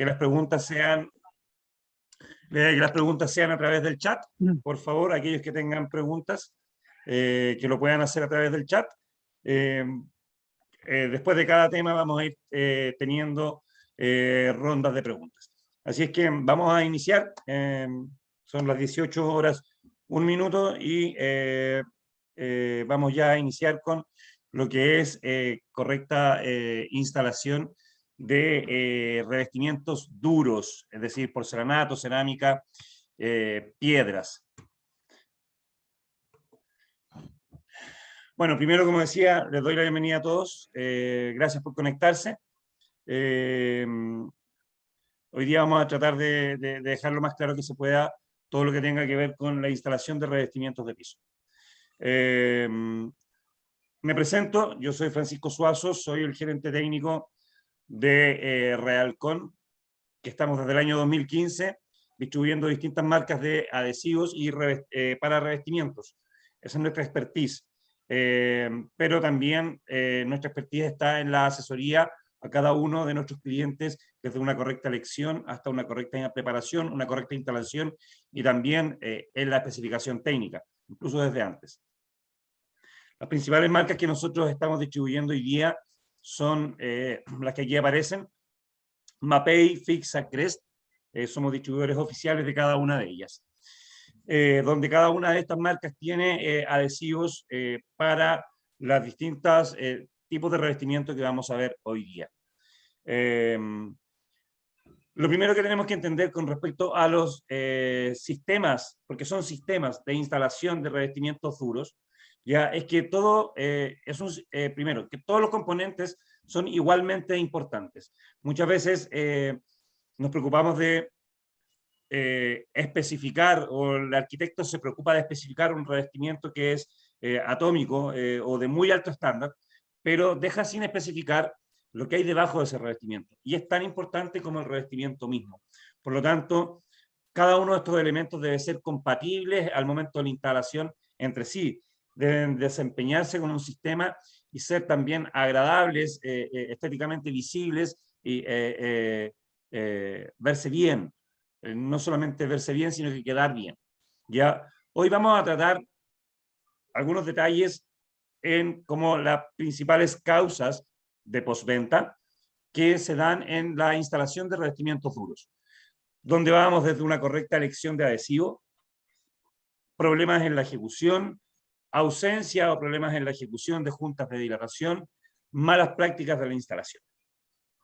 que las preguntas sean, que las preguntas sean a través del chat. Por favor, aquellos que tengan preguntas, que lo puedan hacer a través del chat. Después de cada tema vamos a ir teniendo rondas de preguntas. Así es que vamos a iniciar. Son las 18 horas, 1 minuto, y vamos ya a iniciar con lo que es correcta instalación de revestimientos duros, es decir, porcelanato, cerámica, piedras. Bueno, primero, como decía, les doy la bienvenida a todos. Gracias por conectarse. Hoy día vamos a tratar de dejar lo más claro que se pueda todo lo que tenga que ver con la instalación de revestimientos de piso. Me presento, yo soy Francisco Suazo, soy el gerente técnico de Realcon, que estamos desde el año 2015 distribuyendo distintas marcas de adhesivos y para revestimientos. Esa es nuestra expertise. Pero también nuestra expertise está en la asesoría a cada uno de nuestros clientes, desde una correcta elección hasta una correcta preparación, una correcta instalación y también en la especificación técnica, incluso desde antes. Las principales marcas que nosotros estamos distribuyendo hoy día son las que aquí aparecen: Mapei, Fixa, Crest. Somos distribuidores oficiales de cada una de ellas. Donde cada una de estas marcas tiene adhesivos para las distintas tipos de revestimiento que vamos a ver hoy día. Lo primero que tenemos que entender con respecto a los sistemas, porque son sistemas de instalación de revestimientos duros, ya es que todo primero, que todos los componentes son igualmente importantes. Muchas veces nos preocupamos de especificar, o el arquitecto se preocupa de especificar un revestimiento que es atómico o de muy alto estándar, pero deja sin especificar lo que hay debajo de ese revestimiento. Y es tan importante como el revestimiento mismo. Por lo tanto, cada uno de estos elementos debe ser compatibles al momento de la instalación entre sí. Deben desempeñarse con un sistema y ser también agradables, estéticamente visibles y verse bien. No solamente verse bien, sino que quedar bien. ¿Ya? Hoy vamos a tratar algunos detalles en como las principales causas de postventa que se dan en la instalación de revestimientos duros, donde vamos desde una correcta elección de adhesivo, problemas en la ejecución, ausencia o problemas en la ejecución de juntas de dilatación, malas prácticas de la instalación.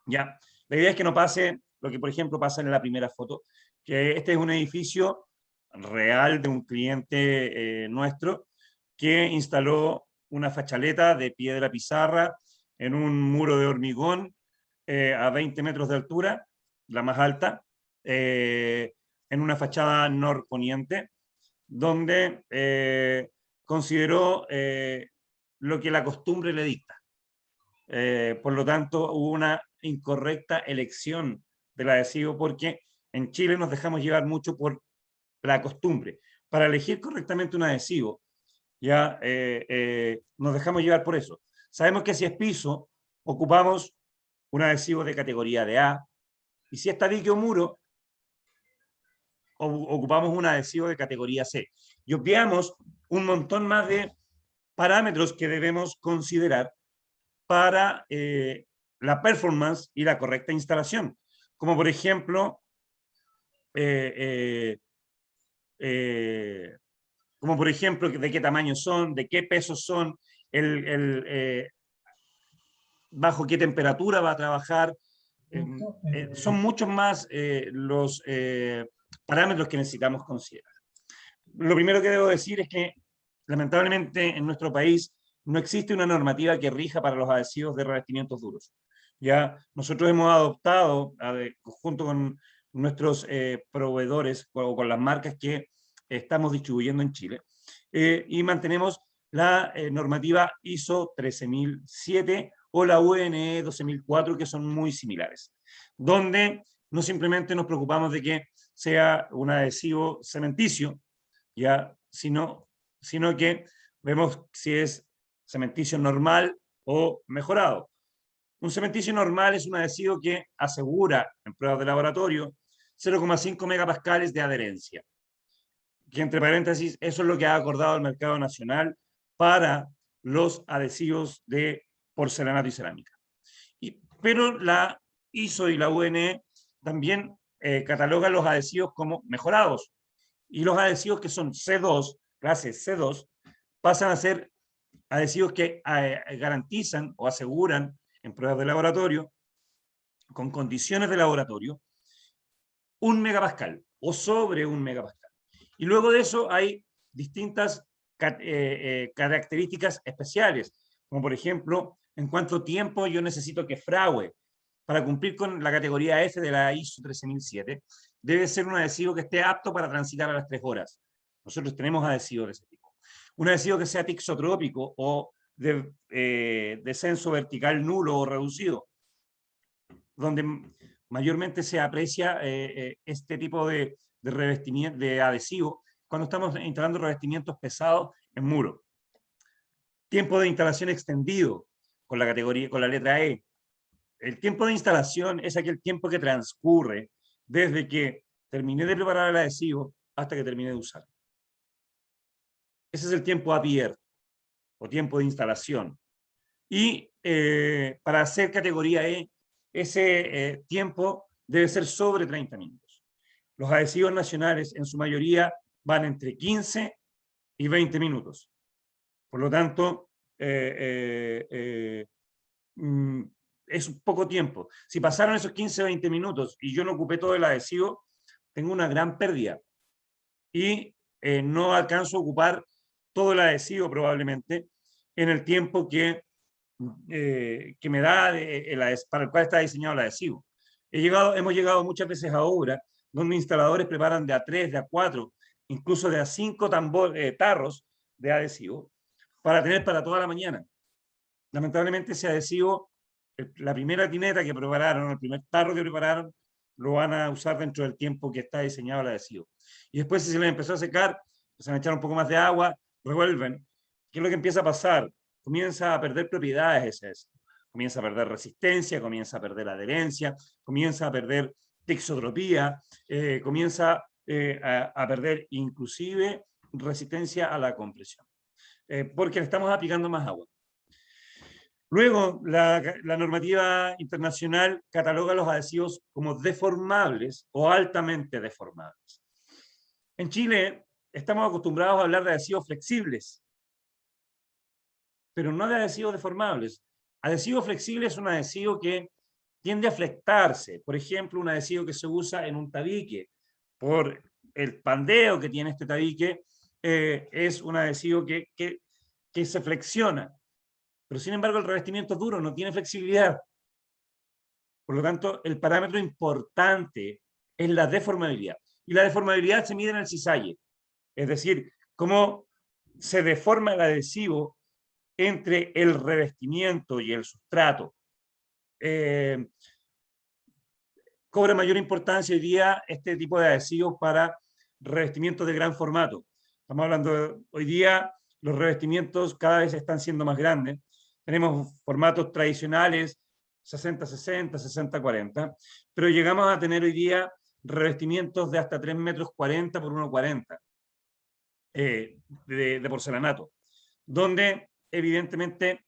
¿Ya? La idea es que no pase lo que, por ejemplo, pasa en la primera foto, que este es un edificio real de un cliente nuestro que instaló una fachaleta de piedra pizarra en un muro de hormigón a 20 metros de altura, la más alta, en una fachada norponiente, donde consideró lo que la costumbre le dicta. Por lo tanto, hubo una incorrecta elección del adhesivo, porque en Chile nos dejamos llevar mucho por la costumbre. Para elegir correctamente un adhesivo, ya nos dejamos llevar por eso. Sabemos que si es piso, ocupamos un adhesivo de categoría de A, y si es tabique o muro, ocupamos un adhesivo de categoría C. Y obviamos un montón más de parámetros que debemos considerar para la performance y la correcta instalación, como por ejemplo de qué tamaño son, de qué pesos son, bajo qué temperatura va a trabajar. Son muchos más los parámetros que necesitamos considerar. Lo primero que debo decir es que lamentablemente en nuestro país no existe una normativa que rija para los adhesivos de revestimientos duros. Ya nosotros hemos adoptado, junto con nuestros proveedores o con las marcas que estamos distribuyendo en Chile, y mantenemos la normativa ISO 13007 o la UNE 12004, que son muy similares, donde no simplemente nos preocupamos de que sea un adhesivo cementicio, ya, sino que vemos si es cementicio normal o mejorado. Un cementerio normal es un adhesivo que asegura, en pruebas de laboratorio, 0,5 megapascales de adherencia. Que entre paréntesis, eso es lo que ha acordado el mercado nacional para los adhesivos de porcelanato y cerámica. Pero la ISO y la UNE también catalogan los adhesivos como mejorados. Y los adhesivos que son C2, clase C2, pasan a ser adhesivos que garantizan o aseguran en pruebas de laboratorio, con condiciones de laboratorio, 1 megapascal o sobre 1 megapascal. Y luego de eso hay distintas características especiales, como por ejemplo, en cuánto tiempo yo necesito que fragüe. Para cumplir con la categoría F de la ISO 13007, debe ser un adhesivo que esté apto para transitar a las 3 horas. Nosotros tenemos adhesivos de ese tipo. Un adhesivo que sea tixotrópico o de descenso vertical nulo o reducido, donde mayormente se aprecia este tipo de revestimiento, de adhesivo, cuando estamos instalando revestimientos pesados en muro. Tiempo de instalación extendido, con la categoría, con la letra E. El tiempo de instalación es aquel tiempo que transcurre desde que terminé de preparar el adhesivo hasta que terminé de usar. Ese es el tiempo abierto o tiempo de instalación. Y para hacer categoría E, ese tiempo debe ser sobre 30 minutos. Los adhesivos nacionales en su mayoría van entre 15 y 20 minutos. Por lo tanto, es poco tiempo. Si pasaron esos 15 o 20 minutos y yo no ocupé todo el adhesivo, tengo una gran pérdida. Y no alcanzo a ocupar todo el adhesivo probablemente en el tiempo que me da para el cual está diseñado el adhesivo. Hemos llegado muchas veces a obras donde instaladores preparan de a 3, de a 4, incluso de a 5 tarros de adhesivo para tener para toda la mañana. Lamentablemente ese adhesivo, la primera tineta que prepararon, el primer tarro que prepararon, lo van a usar dentro del tiempo que está diseñado el adhesivo. Y después, si se les empezó a secar, se van a echar un poco más de agua, revuelven. ¿Qué es lo que empieza a pasar? Comienza a perder propiedades ese adhesivo. Comienza a perder resistencia, comienza a perder adherencia, comienza a perder texotropía, comienza a perder inclusive resistencia a la compresión, porque le estamos aplicando más agua. Luego, la normativa internacional cataloga los adhesivos como deformables o altamente deformables. En Chile estamos acostumbrados a hablar de adhesivos flexibles, pero no de adhesivos deformables. Adhesivo flexible es un adhesivo que tiende a flectarse. Por ejemplo, un adhesivo que se usa en un tabique. Por el pandeo que tiene este tabique, es un adhesivo que se flexiona. Pero sin embargo el revestimiento es duro, no tiene flexibilidad. Por lo tanto, el parámetro importante es la deformabilidad. Y la deformabilidad se mide en el cisalle. Es decir, cómo se deforma el adhesivo entre el revestimiento y el sustrato. Cobra mayor importancia hoy día este tipo de adhesivos para revestimientos de gran formato. Estamos hablando hoy día, los revestimientos cada vez están siendo más grandes. Tenemos formatos tradicionales, 60-60, 60-40, pero llegamos a tener hoy día revestimientos de hasta 3,40 metros por 1,40 de porcelanato, donde evidentemente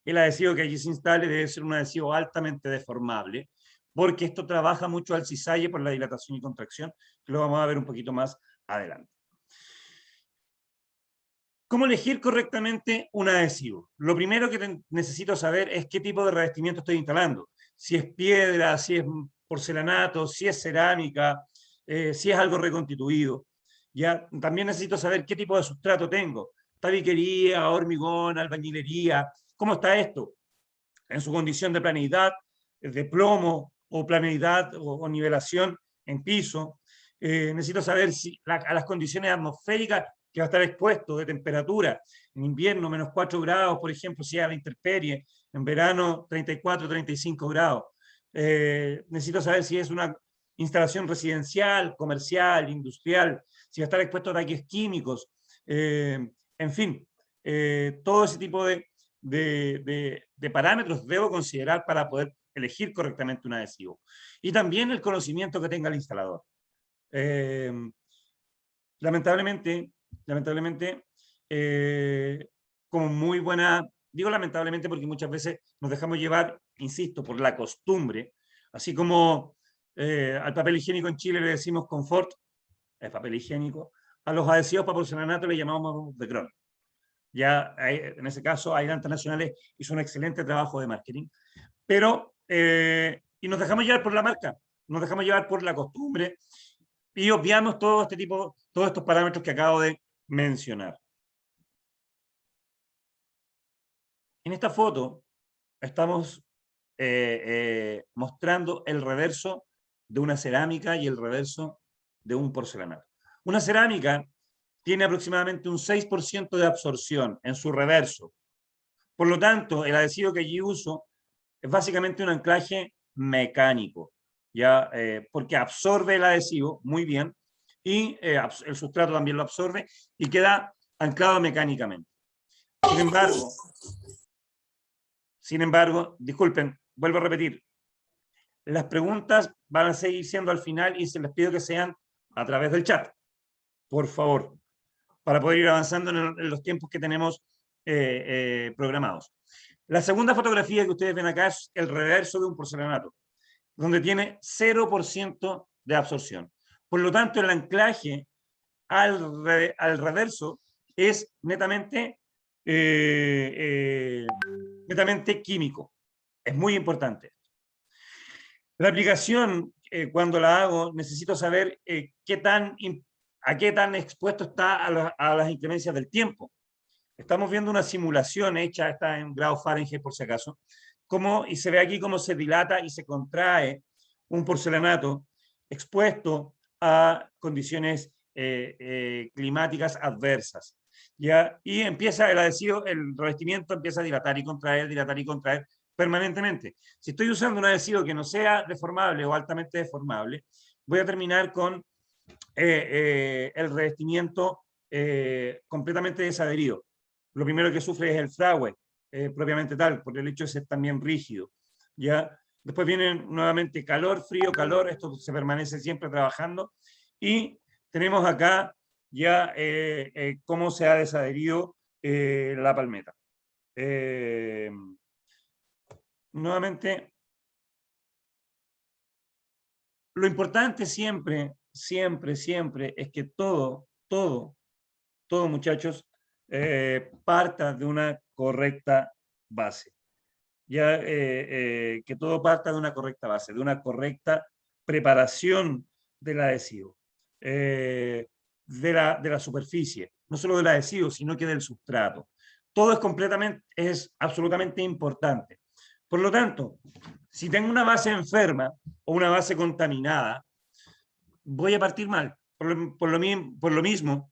el adhesivo que allí se instale debe ser un adhesivo altamente deformable, porque esto trabaja mucho al cisalle por la dilatación y contracción, que lo vamos a ver un poquito más adelante. ¿Cómo elegir correctamente un adhesivo? Lo primero que necesito saber es qué tipo de revestimiento estoy instalando. Si es piedra, si es porcelanato, si es cerámica, si es algo reconstituido. Ya, también necesito saber qué tipo de sustrato tengo. Tabiquería, hormigón, albañilería. ¿Cómo está esto? En su condición de planeidad, de plomo o planeidad o nivelación en piso. Necesito saber si a las condiciones atmosféricas que va a estar expuesto, de temperatura. En invierno, menos 4 grados, por ejemplo, si es a la intemperie. En verano, 34, 35 grados. Necesito saber si es una instalación residencial, comercial, industrial, si va a estar expuesto a ataques químicos. En fin, todo ese tipo de de parámetros debo considerar para poder elegir correctamente un adhesivo. Y también el conocimiento que tenga el instalador. Lamentablemente, como muy buena, digo lamentablemente porque muchas veces nos dejamos llevar, insisto, por la costumbre, así como al papel higiénico en Chile le decimos confort, el papel higiénico, a los adhesivos para porcelanato le llamamos de Cron. Ya en ese caso, Aira Internacionales hizo un excelente trabajo de marketing, pero, y nos dejamos llevar por la marca, nos dejamos llevar por la costumbre, y obviamos todo este tipo, todos estos parámetros que acabo de mencionar. En esta foto estamos mostrando el reverso de una cerámica y el reverso de un porcelanato. Una cerámica tiene aproximadamente un 6% de absorción en su reverso. Por lo tanto, el adhesivo que allí uso es básicamente un anclaje mecánico, ¿ya? Porque absorbe el adhesivo muy bien y el sustrato también lo absorbe y queda anclado mecánicamente. Sin embargo, disculpen, vuelvo a repetir, las preguntas van a seguir siendo al final y se les pido que sean a través del chat, por favor, para poder ir avanzando en los tiempos que tenemos programados. La segunda fotografía que ustedes ven acá es el reverso de un porcelanato, donde tiene 0% de absorción. Por lo tanto, el anclaje al reverso es netamente químico. Es muy importante. La aplicación, cuando la hago, necesito saber a qué tan expuesto está a las inclemencias del tiempo. Estamos viendo una simulación hecha, está en grado Fahrenheit por si acaso, y se ve aquí cómo se dilata y se contrae un porcelanato expuesto a condiciones climáticas adversas. ¿Ya? Y empieza el adhesivo, el revestimiento empieza a dilatar y contraer permanentemente. Si estoy usando un adhesivo que no sea deformable o altamente deformable, voy a terminar con el revestimiento completamente desadherido. Lo primero que sufre es el fragüe, propiamente tal, por el hecho de ser también rígido. ¿Ya? Después viene nuevamente calor, frío, calor, esto se permanece siempre trabajando. Y tenemos acá ya cómo se ha desadherido la palmeta. Nuevamente, lo importante siempre es que todo, muchachos, parta de una correcta base. Ya que todo parta de una correcta base, de una correcta preparación del adhesivo, de la superficie, no solo del adhesivo, sino que del sustrato. Todo es absolutamente importante. Por lo tanto, si tengo una base enferma o una base contaminada, voy a partir mal. Por lo mismo,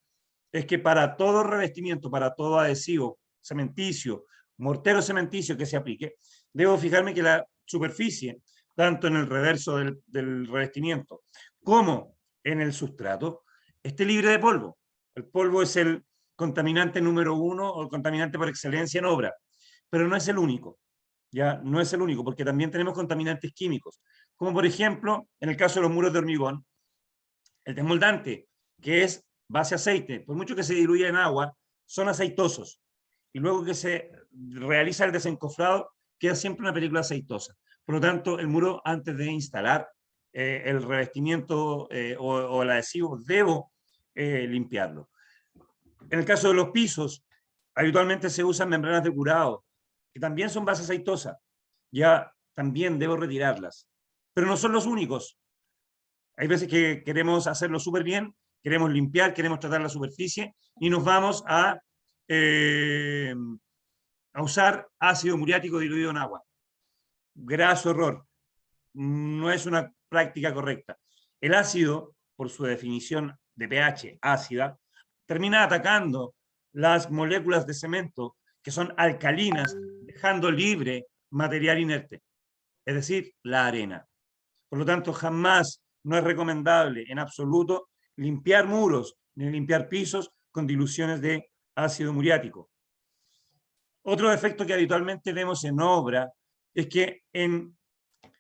es que para todo revestimiento, para todo adhesivo cementicio, mortero cementicio que se aplique, debo fijarme que la superficie, tanto en el reverso del revestimiento como en el sustrato, esté libre de polvo. El polvo es el contaminante número 1 o el contaminante por excelencia en obra, pero no es el único. Ya no es el único, porque también tenemos contaminantes químicos, como por ejemplo, en el caso de los muros de hormigón, el desmoldante, que es base aceite, por mucho que se diluya en agua, son aceitosos. Y luego que se realiza el desencofrado, queda siempre una película aceitosa. Por lo tanto, el muro, antes de instalar el revestimiento o el adhesivo, debo limpiarlo. En el caso de los pisos, habitualmente se usan membranas de curado, que también son base aceitosa. Ya también debo retirarlas. Pero no son los únicos. Hay veces que queremos hacerlo súper bien, queremos limpiar, queremos tratar la superficie y nos vamos a usar ácido muriático diluido en agua. Graso error. No es una práctica correcta. El ácido, por su definición de pH ácida, termina atacando las moléculas de cemento que son alcalinas, dejando libre material inerte, es decir, la arena. Por lo tanto, jamás no es recomendable en absoluto limpiar muros ni limpiar pisos con diluciones de ácido muriático. Otro defecto que habitualmente vemos en obra es que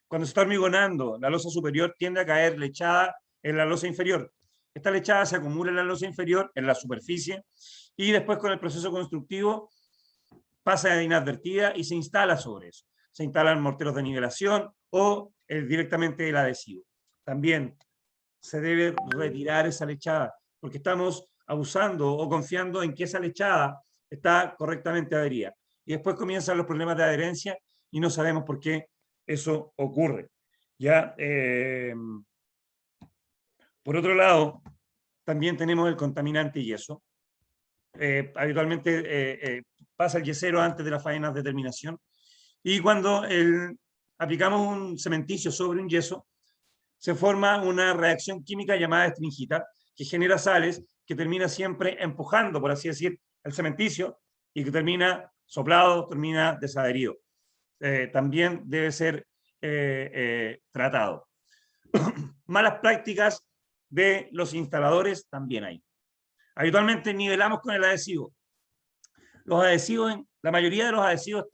cuando se está hormigonando, la losa superior tiende a caer lechada en la losa inferior. Esta lechada se acumula en la losa inferior, en la superficie, y después con el proceso constructivo pasa inadvertida y se instala sobre eso. Se instalan morteros de nivelación o directamente el adhesivo. También se debe retirar esa lechada, porque estamos abusando o confiando en que esa lechada está correctamente adherida. Y después comienzan los problemas de adherencia y no sabemos por qué eso ocurre. ¿Ya? Por otro lado, también tenemos el contaminante yeso. Habitualmente pasa el yesero antes de las faenas de terminación. Y cuando aplicamos un cementicio sobre un yeso, se forma una reacción química llamada estringita, que genera sales, que termina siempre empujando, por así decir, el cementicio y que termina soplado, termina desadherido. También debe ser tratado. Malas prácticas de los instaladores también hay. Habitualmente nivelamos con el adhesivo. Los adhesivos, la mayoría de los adhesivos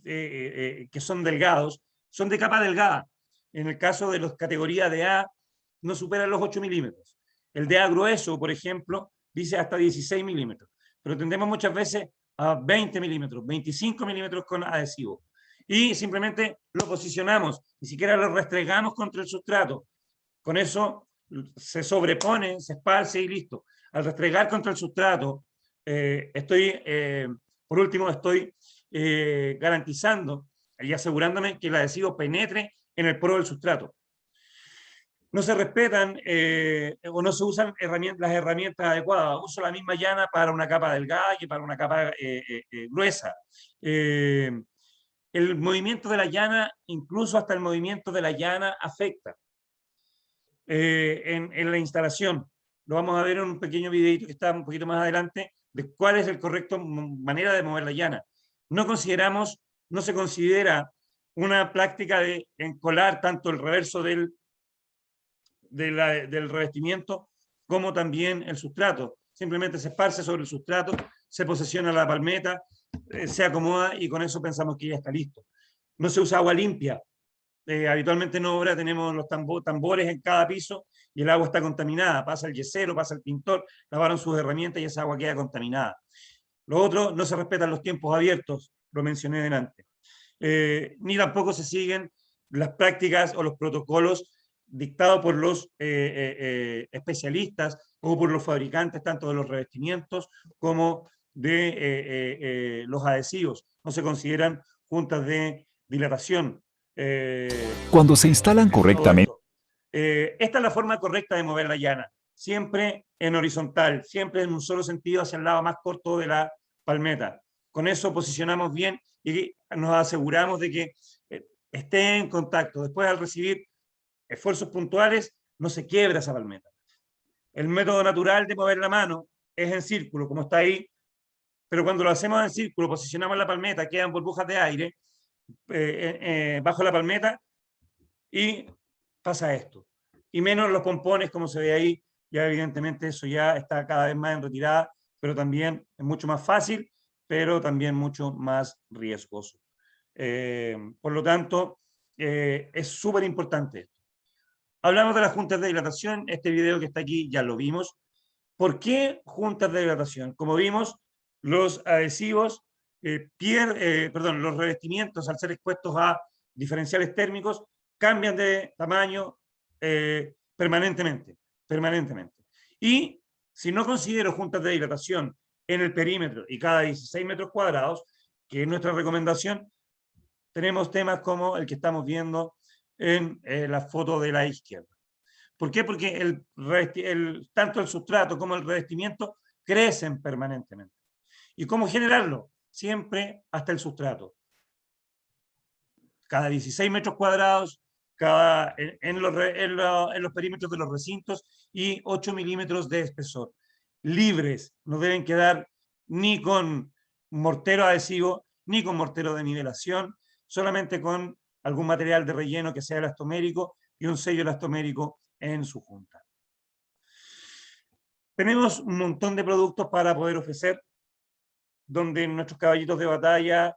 que son delgados, son de capa delgada. En el caso de las categorías de A, no superan los 8 milímetros. El de A grueso, por ejemplo, dice hasta 16 milímetros. Pero tendemos muchas veces a 20 milímetros, 25 milímetros con adhesivo. Y simplemente lo posicionamos, ni siquiera lo restregamos contra el sustrato. Con eso se sobrepone, se esparce y listo. Al restregar contra el sustrato, por último, estoy garantizando y asegurándome que el adhesivo penetre en el poro del sustrato. No se respetan o no se usan las herramientas adecuadas. Uso la misma llana para una capa delgada que para una capa gruesa. El movimiento de la llana, incluso hasta el movimiento de la llana, afecta en la instalación. Lo vamos a ver en un pequeño videito que está un poquito más adelante, de cuál es el correcto manera de mover la llana. No se considera una práctica de encolar tanto el reverso del revestimiento como también el sustrato. Simplemente se esparce sobre el sustrato, se posesiona la palmeta, se acomoda y con eso pensamos que ya está listo. No se usa agua limpia. Habitualmente en obra tenemos los tambores en cada piso y el agua está contaminada. Pasa el yesero, pasa el pintor, lavaron sus herramientas y esa agua queda contaminada. Lo otro, no se respetan los tiempos abiertos, lo mencioné delante. Ni tampoco se siguen las prácticas o los protocolos dictados por los especialistas o por los fabricantes, tanto de los revestimientos como de los adhesivos. No se consideran juntas de dilatación. Cuando se instalan correctamente. Esta es la forma correcta de mover la llana, siempre en horizontal, siempre en un solo sentido hacia el lado más corto de la palmeta. Con eso posicionamos bien y nos aseguramos de que esté en contacto. Después, al recibir esfuerzos puntuales, no se quiebra esa palmeta. El método natural de mover la mano es en círculo, como está ahí, pero cuando lo hacemos en círculo, posicionamos la palmeta, quedan burbujas de aire bajo la palmeta y pasa esto. Y menos los pompones, como se ve ahí, ya evidentemente eso ya está cada vez más en retirada, pero también es mucho más fácil, pero también mucho más riesgoso. Por lo tanto, es súper importante esto. Hablamos de las juntas de dilatación, este video que está aquí ya lo vimos. ¿Por qué juntas de dilatación? Como vimos, los adhesivos, los revestimientos al ser expuestos a diferenciales térmicos cambian de tamaño permanentemente. Y si no considero juntas de dilatación en el perímetro y cada 16 metros cuadrados, que es nuestra recomendación, tenemos temas como el que estamos viendo en la foto de la izquierda. ¿Por qué? Porque tanto el sustrato como el revestimiento crecen permanentemente. ¿Y cómo generarlo? Siempre hasta el sustrato. Cada 16 metros cuadrados, en los perímetros de los recintos y 8 milímetros de espesor. Libres, no deben quedar ni con mortero adhesivo, ni con mortero de nivelación, solamente con algún material de relleno que sea elastomérico y un sello elastomérico en su junta. Tenemos un montón de productos para poder ofrecer. donde en nuestros caballitos de batalla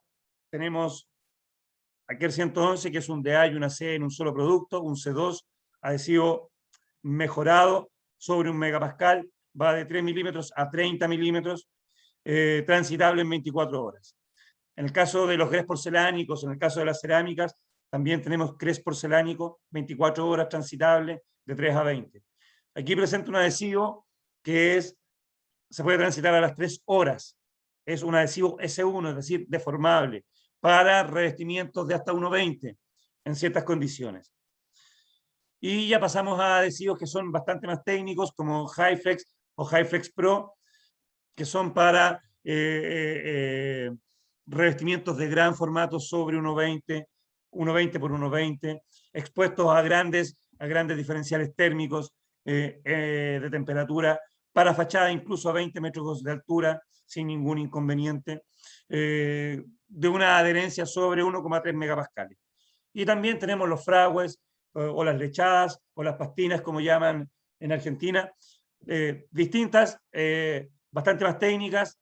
tenemos aquel 111, que es un DA y una C en un solo producto, un C2 adhesivo mejorado sobre un megapascal, va de 3 milímetros a 30 milímetros, transitable en 24 horas. En el caso de los grés porcelánicos, en el caso de las cerámicas, también tenemos grés porcelánico, 24 horas transitable, de 3 a 20. Aquí presento un adhesivo que se puede transitar a las 3 horas. Es un adhesivo S1, es decir, deformable, para revestimientos de hasta 1,20 en ciertas condiciones. Y ya pasamos a adhesivos que son bastante más técnicos, como HyFlex o HyFlex Pro, que son para revestimientos de gran formato sobre 1,20, 1,20 por 1,20, expuestos a grandes diferenciales térmicos de temperatura, para fachada incluso a 20 metros de altura, sin ningún inconveniente, de una adherencia sobre 1,3 megapascales. Y también tenemos los fragues, o las lechadas, o las pastinas, como llaman en Argentina, distintas, bastante más técnicas,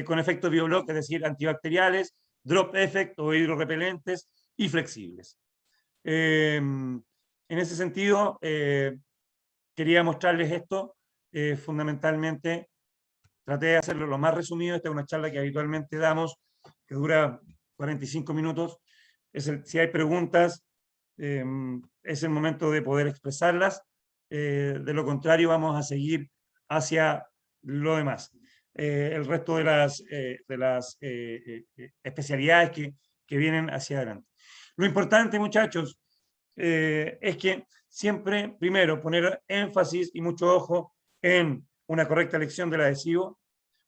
con efecto biobloc, es decir, antibacteriales, drop effect o hidrorrepelentes y flexibles. En ese sentido, quería mostrarles esto. Fundamentalmente, traté de hacerlo lo más resumido. Esta es una charla que habitualmente damos, que dura 45 minutos. Si hay preguntas, es el momento de poder expresarlas. De lo contrario, vamos a seguir hacia lo demás. El resto de las especialidades que vienen hacia adelante. Lo importante, muchachos, es que siempre, primero, poner énfasis y mucho ojo en una correcta elección del adhesivo,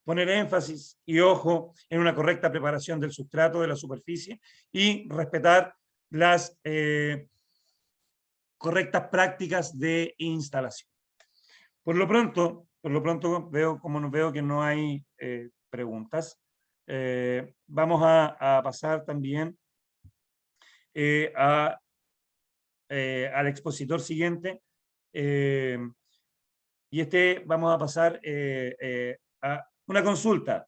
poner énfasis y ojo en una correcta preparación del sustrato, de la superficie, y respetar las correctas prácticas de instalación. Por lo pronto veo que no hay preguntas. Vamos a pasar también al expositor siguiente. Y vamos a pasar a una consulta.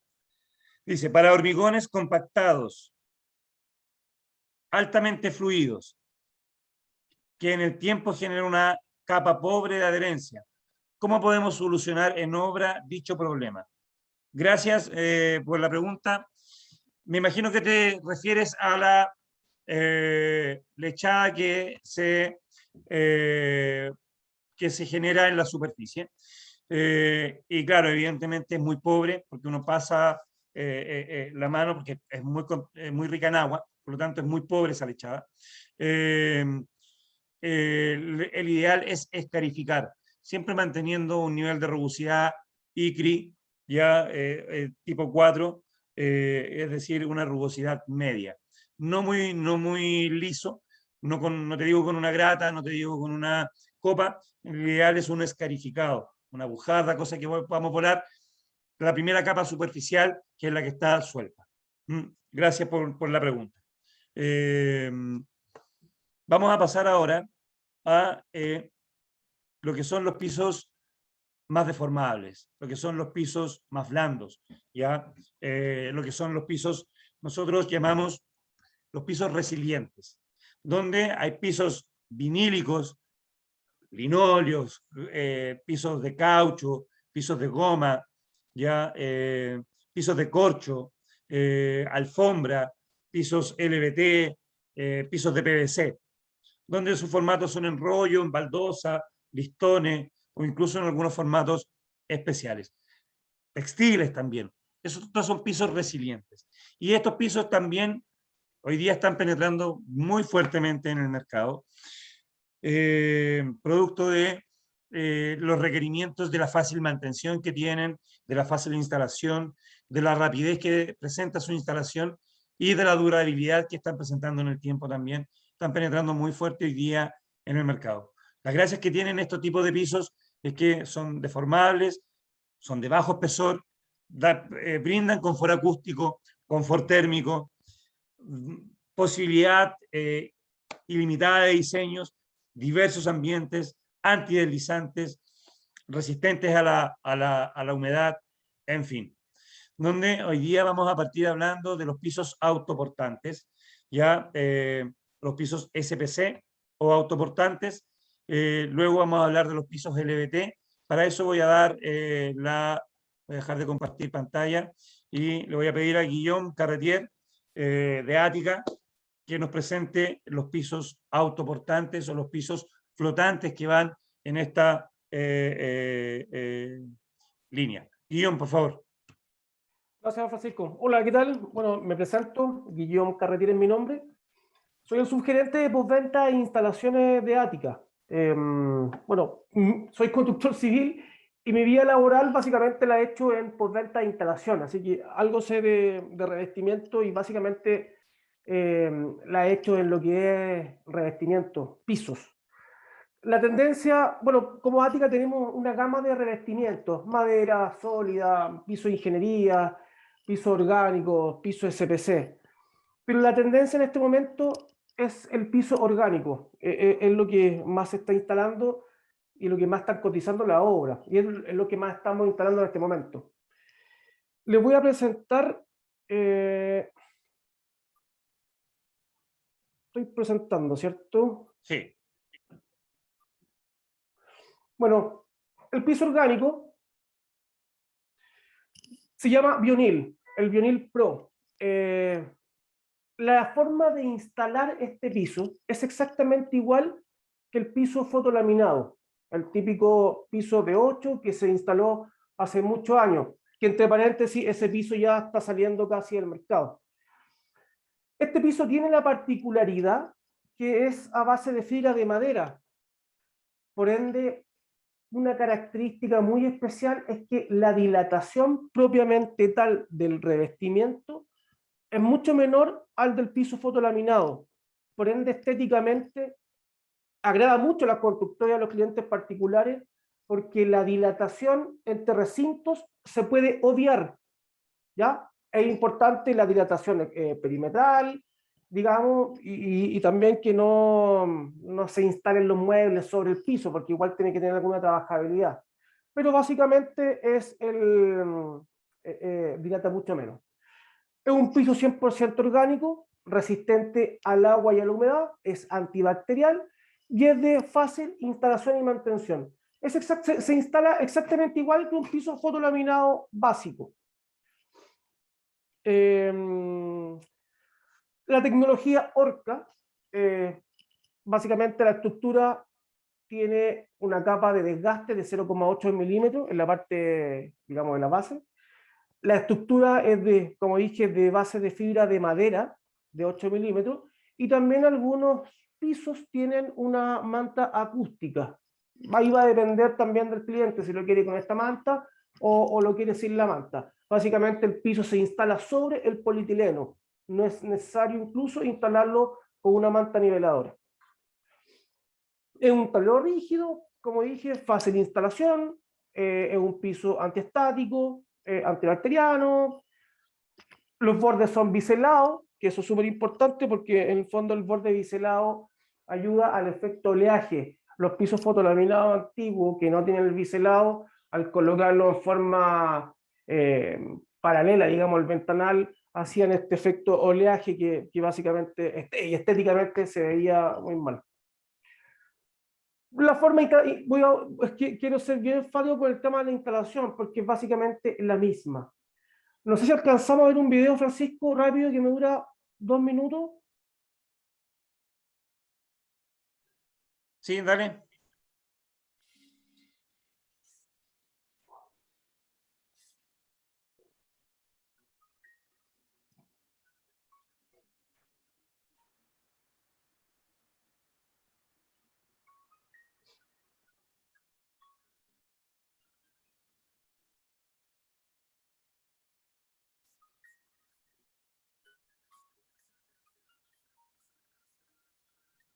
Dice, para hormigones compactados, altamente fluidos, que en el tiempo generan una capa pobre de adherencia, ¿cómo podemos solucionar en obra dicho problema? Gracias por la pregunta. Me imagino que te refieres a la lechada que se genera en la superficie. Y claro, evidentemente es muy pobre, porque uno pasa la mano, porque es muy rica en agua, por lo tanto es muy pobre esa lechada. El ideal es escarificar, siempre manteniendo un nivel de rugosidad ICRI ya tipo 4, es decir, una rugosidad media. No muy liso, no te digo con una grata, no te digo con una copa, el ideal es un escarificado, una bujarda, cosa que vamos a poner la primera capa superficial, que es la que está suelta. Gracias por la pregunta. Vamos a pasar ahora a lo que son los pisos más deformables, lo que son los pisos más blandos, ¿ya? Lo que son los pisos, nosotros llamamos los pisos resilientes, donde hay pisos vinílicos, linóleos, pisos de caucho, pisos de goma, ¿ya? Pisos de corcho, alfombra, pisos LVT, pisos de PVC, donde sus formatos son en rollo, en baldosa, listones, o incluso en algunos formatos especiales. Textiles también. Esos son pisos resilientes. Y estos pisos también hoy día están penetrando muy fuertemente en el mercado, producto de los requerimientos de la fácil mantención que tienen, de la fácil instalación, de la rapidez que presenta su instalación y de la durabilidad que están presentando en el tiempo también. Están penetrando muy fuerte hoy día en el mercado. Las gracias que tienen estos tipos de pisos es que son deformables, son de bajo espesor, brindan confort acústico, confort térmico, posibilidad ilimitada de diseños, diversos ambientes, antideslizantes, resistentes a la humedad, en fin. donde hoy día vamos a partir hablando de los pisos autoportantes, ya los pisos SPC o autoportantes. Luego vamos a hablar de los pisos LVT. Para eso voy a dejar de compartir pantalla y le voy a pedir a Guillaume Carretier de Ática que nos presente los pisos autoportantes o los pisos flotantes que van en esta línea. Guillaume, por favor. Gracias, Francisco. Hola, ¿qué tal? Bueno, me presento, Guillaume Carretier es mi nombre. Soy el subgerente de postventa e instalaciones de Ática. Bueno, soy constructor civil y mi vida laboral básicamente la he hecho en postventa e instalación, así que algo sé de revestimiento y básicamente la he hecho en lo que es revestimiento, pisos. La tendencia, bueno, como Ática tenemos una gama de revestimientos, madera, sólida, piso de ingeniería, piso orgánico, piso SPC. Pero la tendencia en este momento es el piso orgánico, es lo que más se está instalando y lo que más están cotizando la obra, y es lo que más estamos instalando en este momento. Les voy a presentar, estoy presentando, ¿cierto? Sí. Bueno, el piso orgánico se llama Bionil, el Bionil Pro. La forma de instalar este piso es exactamente igual que el piso fotolaminado, el típico piso de 8 que se instaló hace muchos años, que entre paréntesis ese piso ya está saliendo casi del mercado. Este piso tiene la particularidad que es a base de fibra de madera, por ende una característica muy especial es que la dilatación propiamente tal del revestimiento es mucho menor al del piso fotolaminado. Por ende, estéticamente, agrada mucho a las constructoras y a los clientes particulares porque la dilatación entre recintos se puede obviar, ¿ya? Es importante la dilatación perimetral, digamos, y también que no se instalen los muebles sobre el piso, porque igual tiene que tener alguna trabajabilidad. Pero básicamente dilata mucho menos. Es un piso 100% orgánico, resistente al agua y a la humedad, es antibacterial y es de fácil instalación y mantención. Se instala exactamente igual que un piso fotolaminado básico. La tecnología Orca, básicamente la estructura tiene una capa de desgaste de 0,8 milímetros en la parte, digamos, de la base. La estructura es de, como dije, de base de fibra de madera de 8 milímetros y también algunos pisos tienen una manta acústica. Ahí va a depender también del cliente si lo quiere con esta manta o lo quiere sin la manta. Básicamente el piso se instala sobre el polietileno. No es necesario incluso instalarlo con una manta niveladora. Es un tablero rígido, como dije, fácil de instalación, es un piso antiestático, antibacteriano, los bordes son biselados, que eso es súper importante porque en el fondo el borde biselado ayuda al efecto oleaje. Los pisos fotolaminados antiguos que no tienen el biselado, al colocarlo en forma paralela, digamos, el ventanal, hacían este efecto oleaje que básicamente y estéticamente se veía muy mal. La forma, quiero ser bien enfático con el tema de la instalación, porque es básicamente la misma. No sé si alcanzamos a ver un video, Francisco, rápido, que me dura 2 minutos. Sí, dale.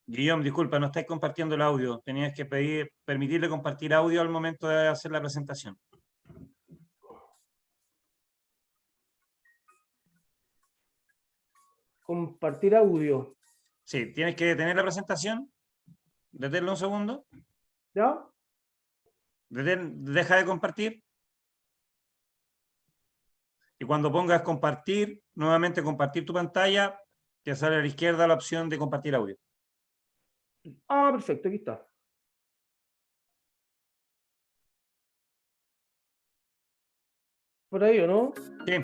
Guillaume, disculpa, no estáis compartiendo el audio. Tenías que permitirle compartir audio al momento de hacer la presentación. Compartir audio. Sí, tienes que detener la presentación. Deténlo un segundo. ¿Ya? Deja de compartir. y cuando pongas compartir, nuevamente compartir tu pantalla, te sale a la izquierda la opción de compartir audio. Ah, perfecto, aquí está. Por ahí, ¿o no? Sí.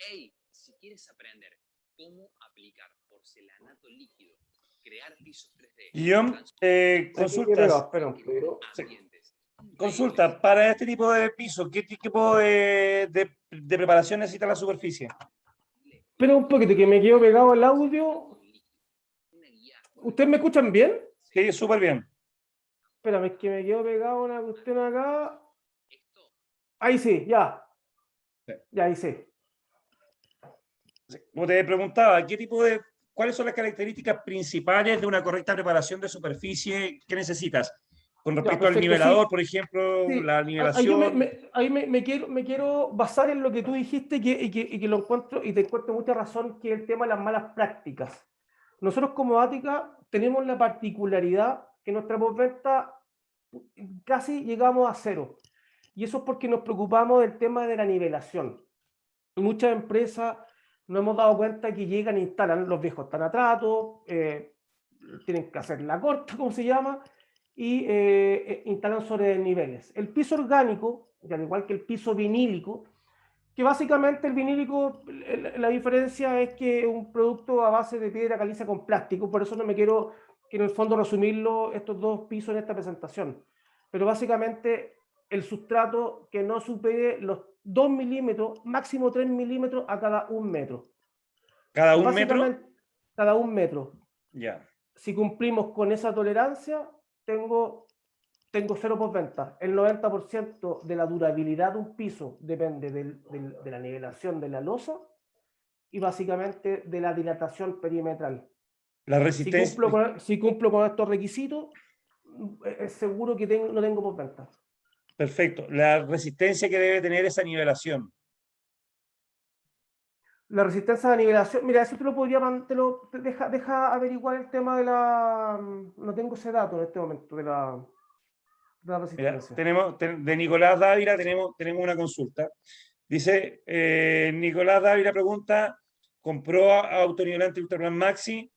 Hey, si quieres aprender cómo aplicar porcelanato líquido, crear pisos 3D, Guillaume, consultas. Sí. ambientes. Consulta, para este tipo de piso, ¿qué tipo de preparación necesita la superficie? Pero un poquito, que me quedo pegado al audio. ¿Ustedes me escuchan bien? Sí, súper bien. Espérame, es que me quedo pegado a una cuestión acá. Ahí sí, ya. Sí. Ya, ahí sí. Como te preguntaba, ¿cuáles son las características principales de una correcta preparación de superficie que necesitas? Con Ya, respecto al perfecto, nivelador, sí. por ejemplo, Sí, la ahí yo nivelación. me quiero basar en lo que tú dijiste y que lo encuentro, y te encuentro mucha razón, que es el tema de las malas prácticas. Nosotros como Ática tenemos la particularidad que nuestra postventa casi llegamos a cero. Y eso es porque nos preocupamos del tema de la nivelación. Muchas empresas nos hemos dado cuenta que llegan e instalan los viejos tanatratos, tienen que hacer la corta, como se llama, y instalan sobre niveles. El piso orgánico, al igual que el piso vinílico, que básicamente el vinílico, la diferencia es que es un producto a base de piedra caliza con plástico, por eso no me quiero quiero en el fondo resumirlo, estos dos pisos en esta presentación. Pero básicamente el sustrato que no supere los 2 milímetros, máximo 3 milímetros a cada 1 metro. ¿Cada Y 1 metro? cada 1 metro. Ya. Si cumplimos con esa tolerancia, tengo cero postventa. El 90% de la durabilidad de un piso depende de la nivelación de la losa y básicamente de la dilatación perimetral. La resistencia. Si cumplo con estos requisitos, es seguro que no tengo postventa. Perfecto. La resistencia que debe tener esa nivelación. La resistencia a la nivelación, mira, eso te lo podría, deja averiguar el tema de la, no tengo ese dato en este momento, de la Mira, resistencia. de Nicolás Dávila tenemos una consulta. Dice, Nicolás Dávila pregunta, ¿compró autonivelante Ultraplan Maxi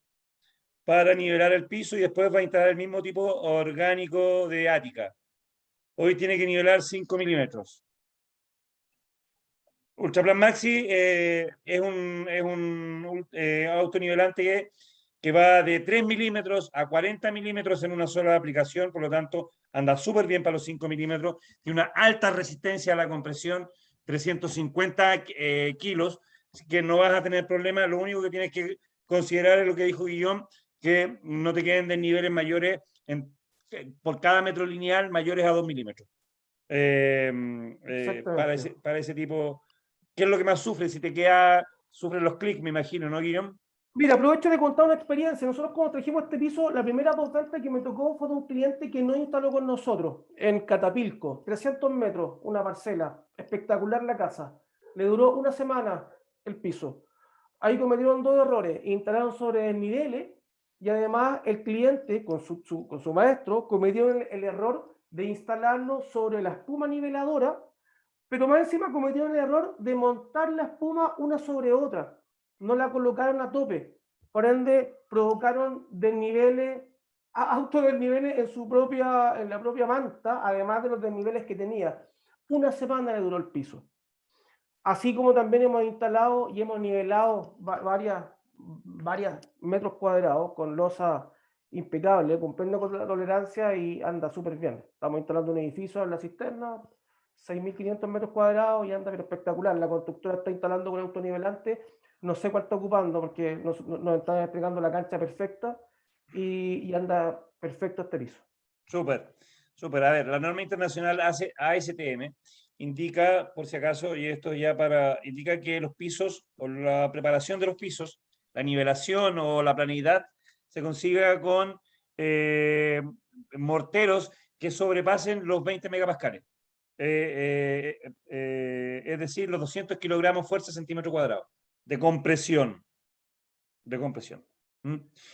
para nivelar el piso y después va a instalar el mismo tipo orgánico de ática? Hoy tiene que nivelar 5 milímetros. Ultraplan Maxi es un autonivelante que va de 3 milímetros a 40 milímetros en una sola aplicación, por lo tanto anda súper bien para los 5 milímetros, tiene una alta resistencia a la compresión, 350 kilos, así que no vas a tener problemas. Lo único que tienes que considerar es lo que dijo Guillón, que no te queden desniveles mayores por cada metro lineal mayores a 2 milímetros. Para ese tipo, ¿qué es lo que más sufre? Si te queda, sufren los clics, me imagino, ¿no, Guillón? Mira, aprovecho de contar una experiencia. Nosotros cuando trajimos este piso, la primera postventa que me tocó fue de un cliente que no instaló con nosotros, en Catapilco, 300 metros, una parcela, espectacular la casa. Le duró una semana el piso. Ahí cometieron dos errores, instalaron sobre desniveles y además el cliente con su maestro cometió el error de instalarlo sobre la espuma niveladora, pero más encima cometieron el error de montar la espuma una sobre otra. No la colocaron a tope, por ende provocaron desniveles, autodesniveles en la propia manta, además de los desniveles que tenía. Una semana le duró el piso. Así como también hemos instalado y hemos nivelado varias metros cuadrados con losa impecable, cumpliendo con la tolerancia y anda súper bien. Estamos instalando un edificio en la cisterna, 6.500 metros cuadrados y anda pero espectacular. La constructora está instalando un autonivelante, no sé cuál está ocupando porque nos están entregando la cancha perfecta y anda perfecto este piso. Súper, súper. A ver, la norma internacional ASTM indica, por si acaso, y esto ya indica que los pisos o la preparación de los pisos, la nivelación o la planeidad, se consiga con morteros que sobrepasen los 20 megapascales. Es decir, los 200 kilogramos fuerza centímetro cuadrado de compresión.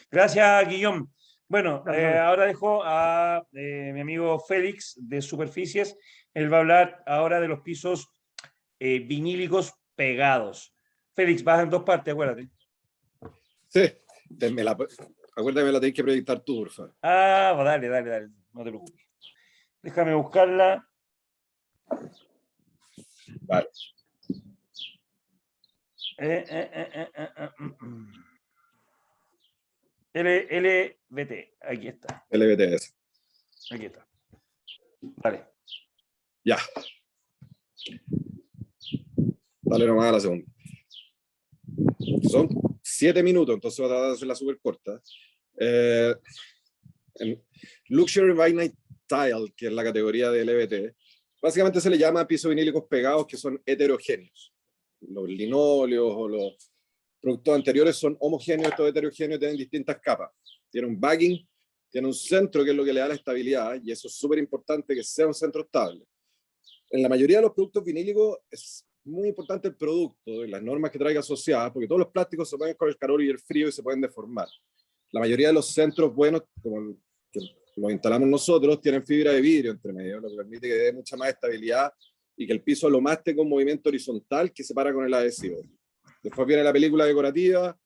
Gracias, Guillaume. Bueno, ahora dejo a mi amigo Félix de Superficies. Él va a hablar ahora de los pisos vinílicos pegados. Félix, vas en dos partes, acuérdate. Sí, acuérdame, me la tenés que proyectar tú, por favor. Ah, pues dale, no te preocupes. Déjame buscarla. Vale. LVT, aquí está. LVTS. Aquí está. Vale. Ya. Dale nomás a la segunda. Son 7 minutos, entonces voy a tratar de hacerla súper corta. En Luxury by Night Tile, que es la categoría de LVT, básicamente se le llama pisos vinílicos pegados que son heterogéneos. Los linóleos o los productos anteriores son homogéneos, estos heterogéneos tienen distintas capas. Tiene un backing, tiene un centro que es lo que le da la estabilidad, y eso es súper importante que sea un centro estable. En la mayoría de los productos vinílicos es muy importante el producto y las normas que traiga asociadas, porque todos los plásticos se pueden con el calor y el frío y se pueden deformar. La mayoría de los centros buenos, como que los instalamos nosotros, tienen fibra de vidrio entre medio, lo que permite que dé mucha más estabilidad y que el piso lo más tenga un movimiento horizontal que se para con el adhesivo. Después viene la película decorativa,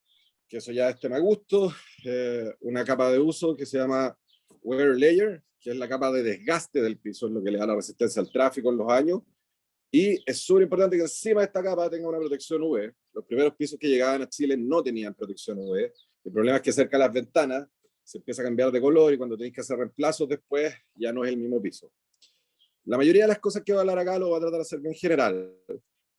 que eso ya es tema gusto, una capa de uso que se llama wear layer, que es la capa de desgaste del piso, es lo que le da la resistencia al tráfico en los años, y es súper importante que encima de esta capa tenga una protección UV. Los primeros pisos que llegaban a Chile no tenían protección UV. El problema es que cerca de las ventanas se empieza a cambiar de color y cuando tenéis que hacer reemplazos después ya no es el mismo piso. La mayoría de las cosas que voy a hablar acá lo voy a tratar de hacer bien general.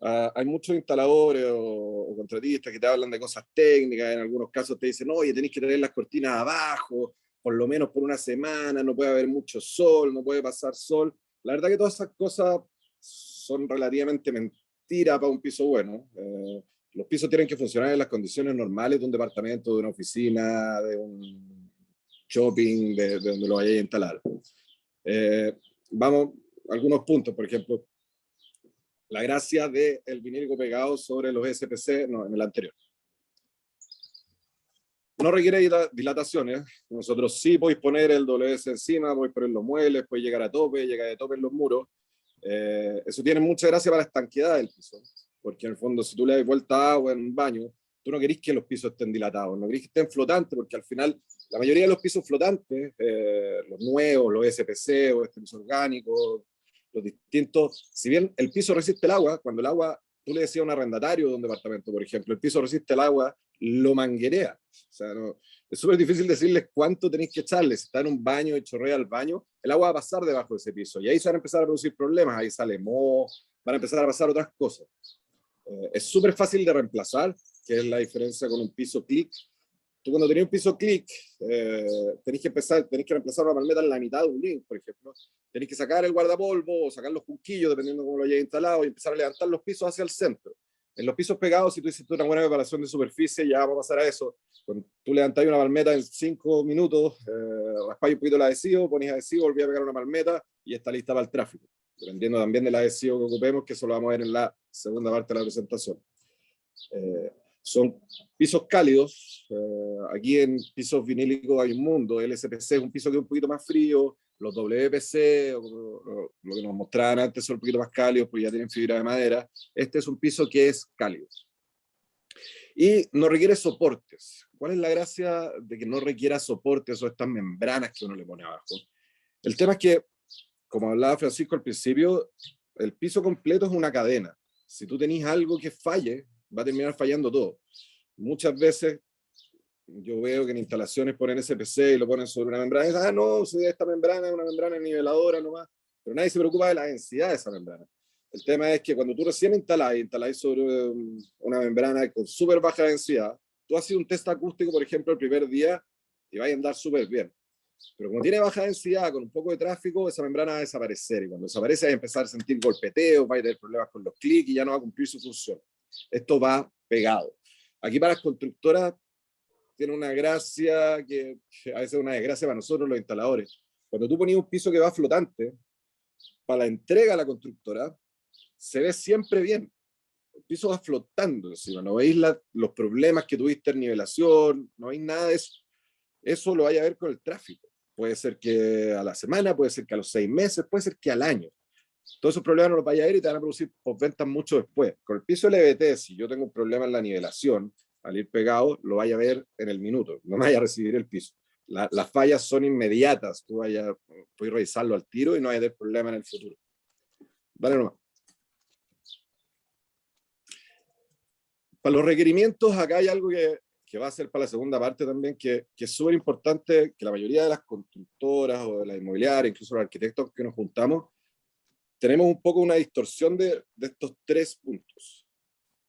Hay muchos instaladores o contratistas que te hablan de cosas técnicas, en algunos casos te dicen, oye, tenéis que tener las cortinas abajo, por lo menos por una semana, no puede haber mucho sol, no puede pasar sol. La verdad que todas esas cosas son relativamente mentiras para un piso bueno. Los pisos tienen que funcionar en las condiciones normales de un departamento, de una oficina, de un shopping, de donde lo vayáis a instalar. Vamos, algunos puntos, por ejemplo, la gracia del vinílico pegado sobre los SPC, no, en el anterior. No requiere dilataciones. Nosotros sí podéis poner el WS encima, podéis poner los muebles, podéis llegar a tope, llegar de tope en los muros. Eso tiene mucha gracia para la estanqueidad del piso, porque en el fondo si tú le das vuelta a agua en un baño, tú no querís que los pisos estén dilatados, no querís que estén flotantes, porque al final la mayoría de los pisos flotantes, los nuevos, los SPC o este piso orgánico, los distintos, si bien el piso resiste el agua, cuando el agua, tú le decías a un arrendatario de un departamento, por ejemplo, el piso resiste el agua, lo manguerea. O sea, no, es súper difícil decirles cuánto tenéis que echarle. Si está en un baño y chorrea al baño, el agua va a pasar debajo de ese piso y ahí se van a empezar a producir problemas, ahí sale moho, van a empezar a pasar otras cosas. Es súper fácil de reemplazar, que es la diferencia con un piso click. Tú cuando tenés un piso click, tenés que reemplazar una palmeta en la mitad de un link, por ejemplo. Tenés que sacar el guardapolvo o sacar los junquillos, dependiendo de cómo lo hayas instalado, y empezar a levantar los pisos hacia el centro. En los pisos pegados, si tú hiciste una buena preparación de superficie, ya vamos a pasar a eso. Cuando tú levantás una palmeta en 5 minutos, raspáis un poquito el adhesivo, ponís adhesivo, volví a pegar una palmeta y está lista para el tráfico. Dependiendo también del adhesivo que ocupemos, que eso lo vamos a ver en la segunda parte de la presentación. Son pisos cálidos. Aquí en pisos vinílicos hay un mundo. El SPC es un piso que es un poquito más frío. Los WPC, o lo que nos mostraban antes, son un poquito más cálidos porque ya tienen fibra de madera. Este es un piso que es cálido. Y no requiere soportes. ¿Cuál es la gracia de que no requiera soportes o estas membranas que uno le pone abajo? El tema es que, como hablaba Francisco al principio, el piso completo es una cadena. Si tú tenés algo que falle, va a terminar fallando todo. Muchas veces yo veo que en instalaciones ponen SPC y lo ponen sobre una membrana y dicen, no, si esta membrana es una membrana niveladora nomás, pero nadie se preocupa de la densidad de esa membrana. El tema es que cuando tú recién instaláis sobre una membrana con súper baja densidad, tú haces un test acústico, por ejemplo, el primer día y va a andar súper bien. Pero como tiene baja densidad, con un poco de tráfico, esa membrana va a desaparecer. Y cuando desaparece, va a empezar a sentir golpeteos, va a tener problemas con los clics y ya no va a cumplir su función. Esto va pegado. Aquí para las constructoras tiene una gracia que a veces es una desgracia para nosotros los instaladores. Cuando tú pones un piso que va flotante, para la entrega a la constructora, se ve siempre bien. El piso va flotando encima, no veis los problemas que tuviste en nivelación, no veis nada de eso. Eso lo vaya a ver con el tráfico. Puede ser que a la semana, puede ser que a los 6 meses, puede ser que al año. Todos esos problemas no los vaya a ver y te van a producir postventas mucho después. Con el piso LVT, si yo tengo un problema en la nivelación, al ir pegado, lo vaya a ver en el minuto, no vaya a recibir el piso. Las fallas son inmediatas, tú puedes revisarlo al tiro y no vaya a tener problema en el futuro. Dale nomás. Para los requerimientos, acá hay algo que va a ser para la segunda parte también, que es súper importante, que la mayoría de las constructoras o de las inmobiliarias, incluso los arquitectos que nos juntamos, tenemos un poco una distorsión de estos 3 puntos.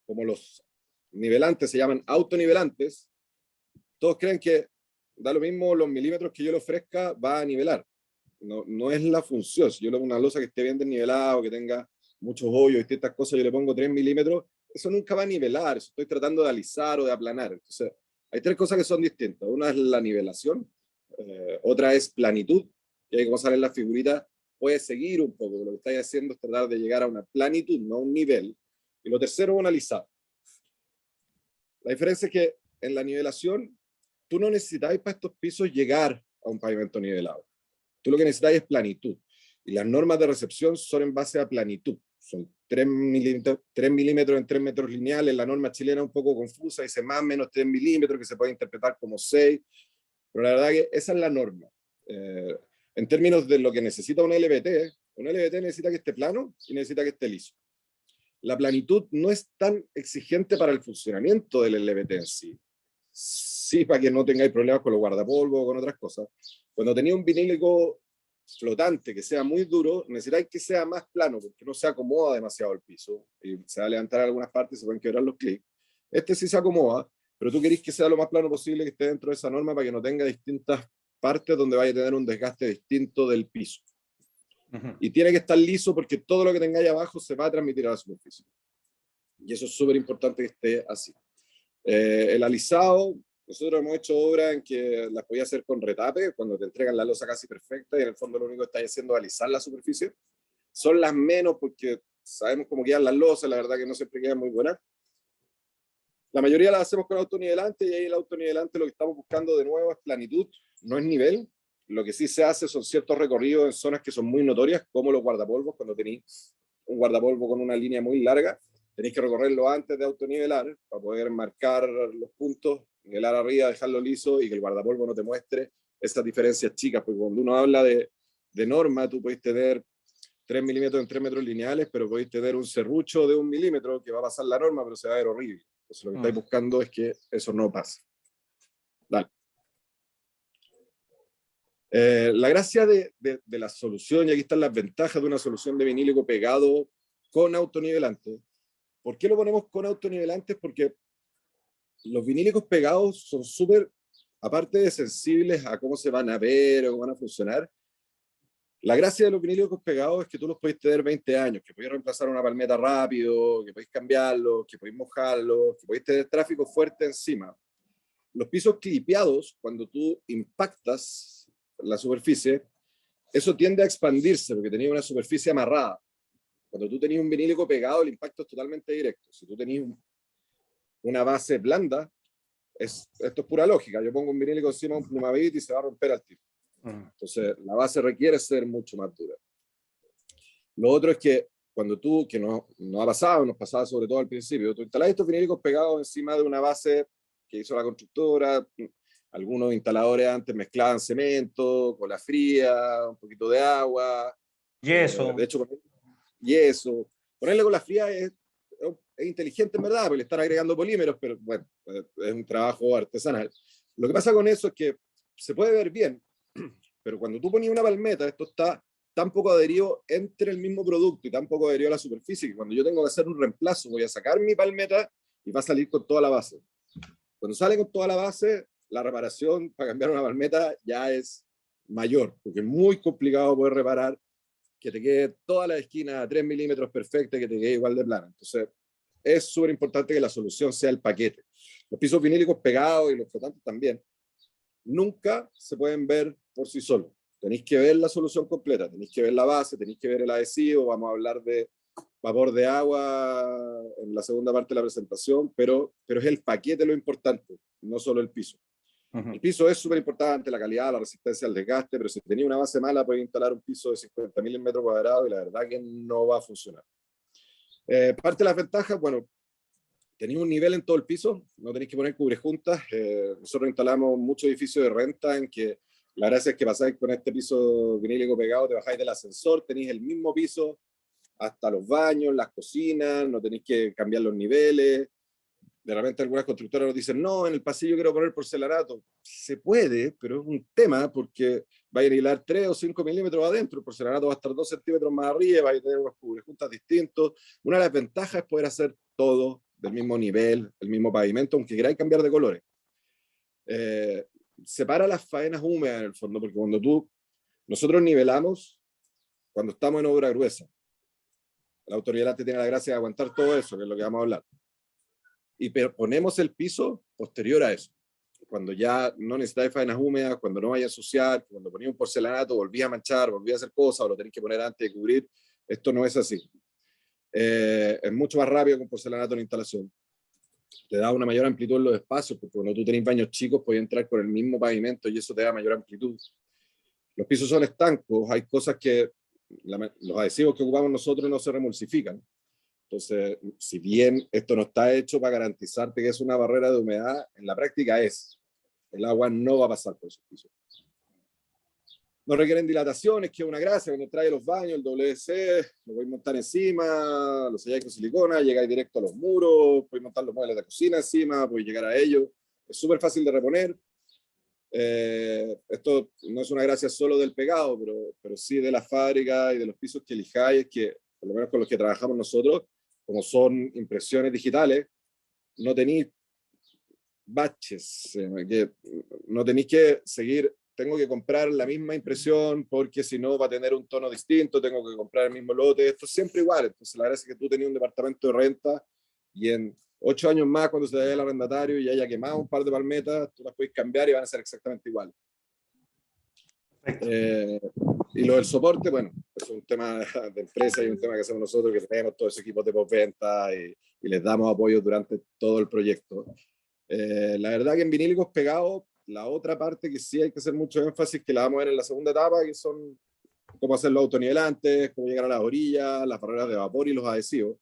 Como los nivelantes se llaman autonivelantes, todos creen que da lo mismo los milímetros que yo le ofrezca, va a nivelar. No es la función. Si yo le pongo una losa que esté bien desnivelada o que tenga muchos hoyos y distintas cosas, yo le pongo 3 milímetros, eso nunca va a nivelar, eso estoy tratando de alisar o de aplanar. Entonces, hay 3 cosas que son distintas. Una es la nivelación, otra es planitud, que como sale en la figurita, puede seguir un poco. Lo que estáis haciendo es tratar de llegar a una planitud, no a un nivel. Y lo tercero es un alisado. La diferencia es que en la nivelación, tú no necesitáis para estos pisos llegar a un pavimento nivelado. Tú lo que necesitáis es planitud. Y las normas de recepción son en base a planitud. Son 3 milímetros en 3 metros lineales. La norma chilena es un poco confusa, dice más o menos 3 milímetros, que se puede interpretar como 6. Pero la verdad que esa es la norma. En términos de lo que necesita un LVT necesita que esté plano y necesita que esté liso. La planitud no es tan exigente para el funcionamiento del LVT en sí. sí para que no tengáis problemas con los guardapolvos o con otras cosas. Cuando tenéis un vinílico flotante que sea muy duro, necesitáis que sea más plano, porque no se acomoda demasiado el piso, y se va a levantar en algunas partes, se pueden quebrar los clics. Este sí se acomoda, pero tú querés que sea lo más plano posible, que esté dentro de esa norma para que no tenga distintas partes donde vaya a tener un desgaste distinto del piso. Y tiene que estar liso porque todo lo que tengáis abajo se va a transmitir a la superficie. Y eso es súper importante que esté así. El alisado, nosotros hemos hecho obras en que las podías hacer con retape, cuando te entregan la losa casi perfecta y en el fondo lo único que estás haciendo es alisar la superficie. Son las menos porque sabemos cómo quedan las losas, la verdad que no siempre quedan muy buenas. La mayoría las hacemos con autonivelante y ahí el autonivelante lo que estamos buscando de nuevo es planitud, no es nivel. Lo que sí se hace son ciertos recorridos en zonas que son muy notorias, como los guardapolvos. Cuando tenéis un guardapolvo con una línea muy larga, tenéis que recorrerlo antes de autonivelar para poder marcar los puntos, nivelar arriba, dejarlo liso y que el guardapolvo no te muestre esas diferencias chicas, porque cuando uno habla de norma, tú podéis tener 3 milímetros en 3 metros lineales, pero podéis tener un serrucho de 1 milímetro que va a pasar la norma, pero se va a ver horrible. Entonces lo que estáis buscando es que eso no pase. Dale. La gracia de la solución, y aquí están las ventajas de una solución de vinílico pegado con autonivelante. ¿Por qué lo ponemos con autonivelantes? Porque los vinílicos pegados son súper, aparte de sensibles a cómo se van a ver o cómo van a funcionar, la gracia de los vinílicos pegados es que tú los podéis tener 20 años, que podéis reemplazar una palmeta rápido, que podéis cambiarlos, que podéis mojarlos, que podéis tener tráfico fuerte encima. Los pisos clipeados, cuando tú impactas la superficie, eso tiende a expandirse porque tenía una superficie amarrada. Cuando tú tenías un vinílico pegado, el impacto es totalmente directo. Si tú tenías una base blanda, esto es pura lógica. Yo pongo un vinílico encima de un Plumavit y se va a romper al tiro. Entonces, la base requiere ser mucho más dura. Lo otro es que cuando tú, que nos ha pasado, nos pasaba sobre todo al principio, tú instalás estos vinílicos pegados encima de una base que hizo la constructora. Algunos instaladores antes mezclaban cemento, cola fría, un poquito de agua. Yeso. De hecho, yeso. Ponerle cola fría es inteligente en verdad, porque le están agregando polímeros, pero bueno, es un trabajo artesanal. Lo que pasa con eso es que se puede ver bien, pero cuando tú pones una palmeta, esto está tan poco adherido entre el mismo producto y tan poco adherido a la superficie, que cuando yo tengo que hacer un reemplazo, voy a sacar mi palmeta y va a salir con toda la base. Cuando sale con toda la base, la reparación para cambiar una palmeta ya es mayor, porque es muy complicado poder reparar que te quede toda la esquina a 3 milímetros perfecta y que te quede igual de plana. Entonces, es súper importante que la solución sea el paquete. Los pisos vinílicos pegados y los flotantes también, nunca se pueden ver por sí solos. Tenéis que ver la solución completa, tenéis que ver la base, tenéis que ver el adhesivo, vamos a hablar de vapor de agua en la segunda parte de la presentación, pero es el paquete lo importante, no solo el piso. El piso es súper importante, la calidad, la resistencia al desgaste, pero si tenía una base mala, puedes instalar un piso de 50.000 metros cuadrados y la verdad que no va a funcionar. Parte de las ventajas, bueno, tenéis un nivel en todo el piso, no tenéis que poner cubrejuntas. Nosotros instalamos muchos edificios de renta en que la gracia es que pasáis con este piso vinílico pegado, te bajáis del ascensor, tenéis el mismo piso hasta los baños, las cocinas, no tenéis que cambiar los niveles. De repente algunas constructoras nos dicen, no, en el pasillo quiero poner porcelanato. Se puede, pero es un tema porque va a hilar 3 o 5 milímetros adentro, el porcelanato va a estar 2 centímetros más arriba, va a tener unos cubrejuntas distintos. Una de las ventajas es poder hacer todo del mismo nivel, el mismo pavimento, aunque queráis cambiar de colores. Separa las faenas húmedas en el fondo, porque nosotros nivelamos cuando estamos en obra gruesa. La autonivelante tiene la gracia de aguantar todo eso, que es lo que vamos a hablar. Y ponemos el piso posterior a eso. Cuando ya no necesitáis faenas húmedas, cuando no vaya a ensuciar, cuando ponía un porcelanato, volvía a manchar, volvía a hacer cosas, o lo tenéis que poner antes de cubrir. Esto no es así. Es mucho más rápido que un porcelanato en instalación. Te da una mayor amplitud en los espacios, porque cuando tú tenés baños chicos, podés entrar por el mismo pavimento y eso te da mayor amplitud. Los pisos son estancos, hay cosas que los adhesivos que ocupamos nosotros no se remulsifican. Entonces, si bien esto no está hecho para garantizarte que es una barrera de humedad, en la práctica el agua no va a pasar por esos pisos. No requieren dilataciones, que es una gracia. Cuando trae los baños, el WC, lo podéis montar encima, lo selláis con silicona, llegáis directo a los muros, podéis montar los muebles de cocina encima, podéis llegar a ellos. es súper fácil de reponer. Esto no es una gracia solo del pegado, pero sí de la fábrica y de los pisos que elijáis, que por lo menos con los que trabajamos nosotros, como son impresiones digitales, no tenéis baches, que no tenéis que seguir, tengo que comprar la misma impresión porque si no va a tener un tono distinto, tengo que comprar el mismo lote, esto es siempre igual. Entonces la gracia es que tú tenías un departamento de renta y en 8 años más, cuando se te vaya el arrendatario y haya quemado un par de palmetas, tú las puedes cambiar y van a ser exactamente iguales. Y lo del soporte, bueno, es un tema de empresa y un tema que hacemos nosotros, que tenemos todo ese equipo de postventa y les damos apoyo durante todo el proyecto. La verdad que en vinílicos pegados, la otra parte que sí hay que hacer mucho énfasis, que la vamos a ver en la segunda etapa, que son cómo hacer los autonivelantes, cómo llegar a las orillas, las barreras de vapor y los adhesivos.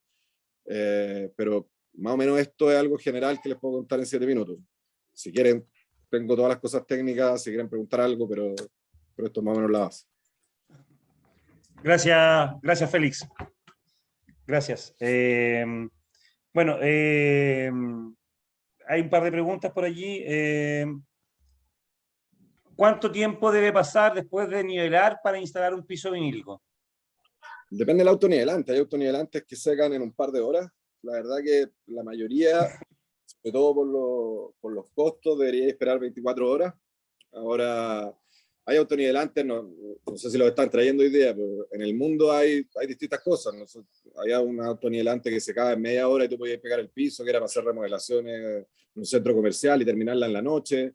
Pero más o menos esto es algo general que les puedo contar en 7 minutos. Si quieren, tengo todas las cosas técnicas, si quieren preguntar algo, pero esto es más o menos la base. Gracias Félix. Gracias. Bueno, hay un par de preguntas por allí. ¿Cuánto tiempo debe pasar después de nivelar para instalar un piso vinílico? Depende del autonivelante. Hay autonivelantes que secan en un par de horas. La verdad que la mayoría, sobre todo por los costos, debería esperar 24 horas. Ahora, hay autonivelantes, no sé si los están trayendo hoy día, pero en el mundo hay distintas cosas. Había un autonivelante que secaba en media hora y tú podías pegar el piso, que era para hacer remodelaciones en un centro comercial y terminarla en la noche.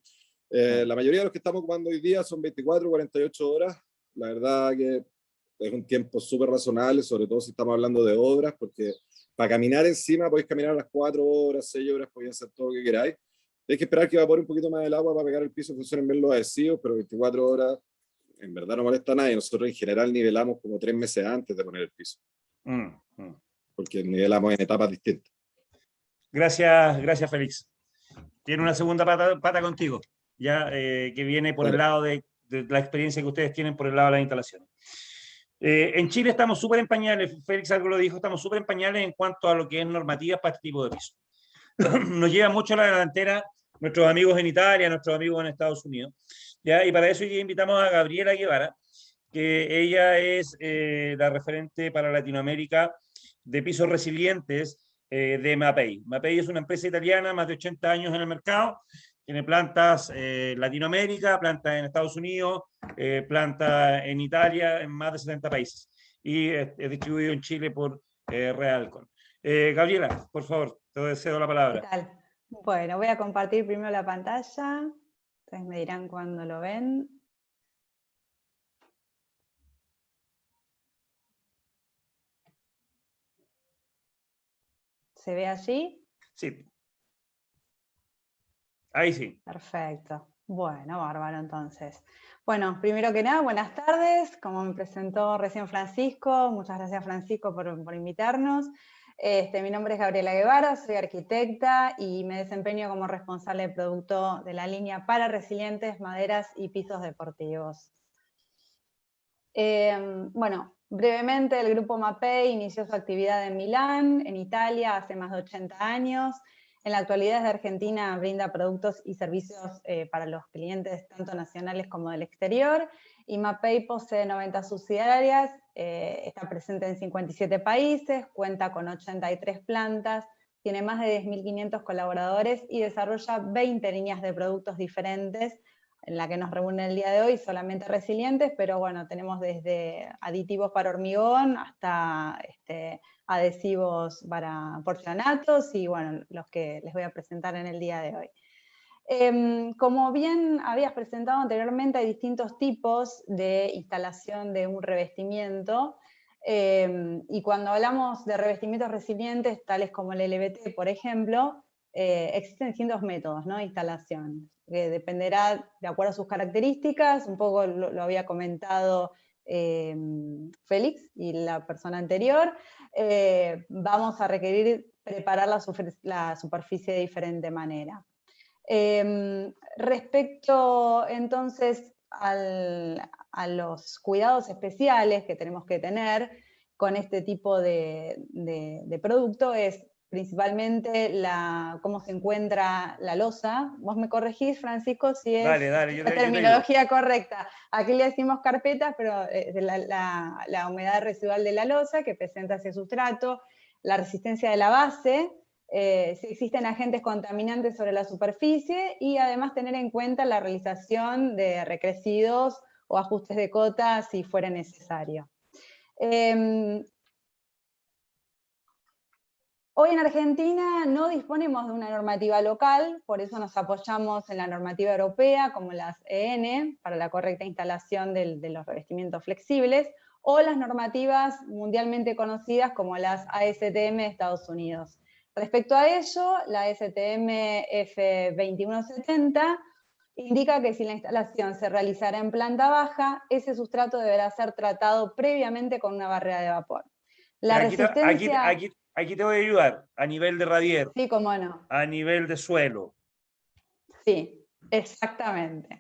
La mayoría de los que estamos ocupando hoy día son 24 o 48 horas. La verdad que es un tiempo súper razonable, sobre todo si estamos hablando de obras, porque para caminar encima podéis caminar a las 4 horas, 6 horas, podéis hacer todo lo que queráis. Hay que esperar que evapore un poquito más el agua para pegar el piso, funcionen bien los adhesivos, pero 24 horas en verdad no molesta a nadie. Nosotros en general nivelamos como 3 meses antes de poner el piso, porque nivelamos en etapas distintas. Gracias Félix. Tiene una segunda pata contigo, ya que viene por el lado de la experiencia que ustedes tienen por el lado de las instalaciones. En Chile estamos súper en pañales, Félix algo lo dijo, estamos súper en pañales en cuanto a lo que es normativa para este tipo de piso. Nos lleva mucho a la delantera nuestros amigos en Italia, nuestros amigos en Estados Unidos, ¿ya? Y para eso hoy invitamos a Gabriela Guevara, que ella es la referente para Latinoamérica de pisos resilientes de Mapei. Mapei es una empresa italiana, más de 80 años en el mercado, tiene plantas en Latinoamérica, plantas en Estados Unidos, plantas en Italia, en más de 70 países. Y es distribuido en Chile por Realcon. Gabriela, por favor, te cedo la palabra. ¿Qué tal? Bueno, voy a compartir primero la pantalla. Ustedes me dirán cuando lo ven. ¿Se ve allí? Sí. Ahí sí. Perfecto. Bueno, bárbaro entonces. Bueno, primero que nada, buenas tardes. Como me presentó recién Francisco, muchas gracias Francisco por invitarnos. Mi nombre es Gabriela Guevara, soy arquitecta y me desempeño como responsable de producto de la línea para resilientes, maderas y pisos deportivos. Bueno, brevemente, el grupo Mapei inició su actividad en Milán, en Italia, hace más de 80 años. En la actualidad desde Argentina brinda productos y servicios para los clientes tanto nacionales como del exterior. Y Mapei posee 90 subsidiarias, está presente en 57 países, cuenta con 83 plantas, tiene más de 10.500 colaboradores y desarrolla 20 líneas de productos diferentes, en la que nos reúne el día de hoy, solamente resilientes, pero bueno, tenemos desde aditivos para hormigón hasta adhesivos para porcelanatos y bueno, los que les voy a presentar en el día de hoy. Como bien habías presentado anteriormente, hay distintos tipos de instalación de un revestimiento, y cuando hablamos de revestimientos resilientes, tales como el LVT, por ejemplo, existen distintos métodos, ¿no?, de instalación, que dependerá de acuerdo a sus características, un poco lo había comentado Félix y la persona anterior. Vamos a requerir preparar la superficie de diferente manera. Respecto entonces a los cuidados especiales que tenemos que tener con este tipo de producto, es principalmente cómo se encuentra la losa. Vos me corregís, Francisco, si es Dale, la yo te terminología correcta. Aquí le decimos carpetas, pero la humedad residual de la losa que presenta ese sustrato, la resistencia de la base, si existen agentes contaminantes sobre la superficie, y además tener en cuenta la realización de recrecidos o ajustes de cota si fuera necesario. Hoy en Argentina no disponemos de una normativa local, por eso nos apoyamos en la normativa europea, como las EN, para la correcta instalación de los revestimientos flexibles, o las normativas mundialmente conocidas como las ASTM de Estados Unidos. Respecto a ello, la ASTM F2170 indica que si la instalación se realizará en planta baja, ese sustrato deberá ser tratado previamente con una barrera de vapor. La resistencia... Aquí te voy a ayudar, a nivel de radier. Sí, cómo no. A nivel de suelo. Sí, exactamente.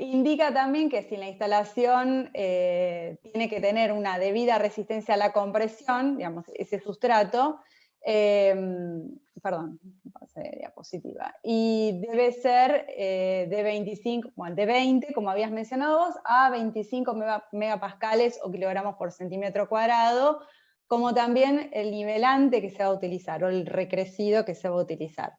Indica también que si la instalación tiene que tener una debida resistencia a la compresión, digamos, ese sustrato, perdón, pasé de diapositiva, y debe ser de 25, bueno, de 20, como habías mencionado vos, a 25 megapascales o kilogramos por centímetro cuadrado, como también el nivelante que se va a utilizar, o el recrecido que se va a utilizar.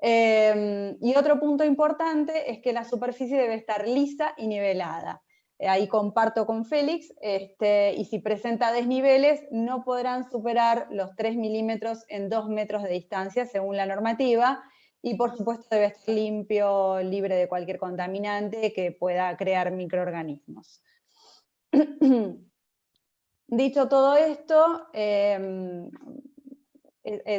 Y otro punto importante es que la superficie debe estar lisa y nivelada. Ahí comparto con Félix, y si presenta desniveles, no podrán superar los 3 milímetros en 2 metros de distancia, según la normativa, y por supuesto debe estar limpio, libre de cualquier contaminante que pueda crear microorganismos. Dicho todo esto,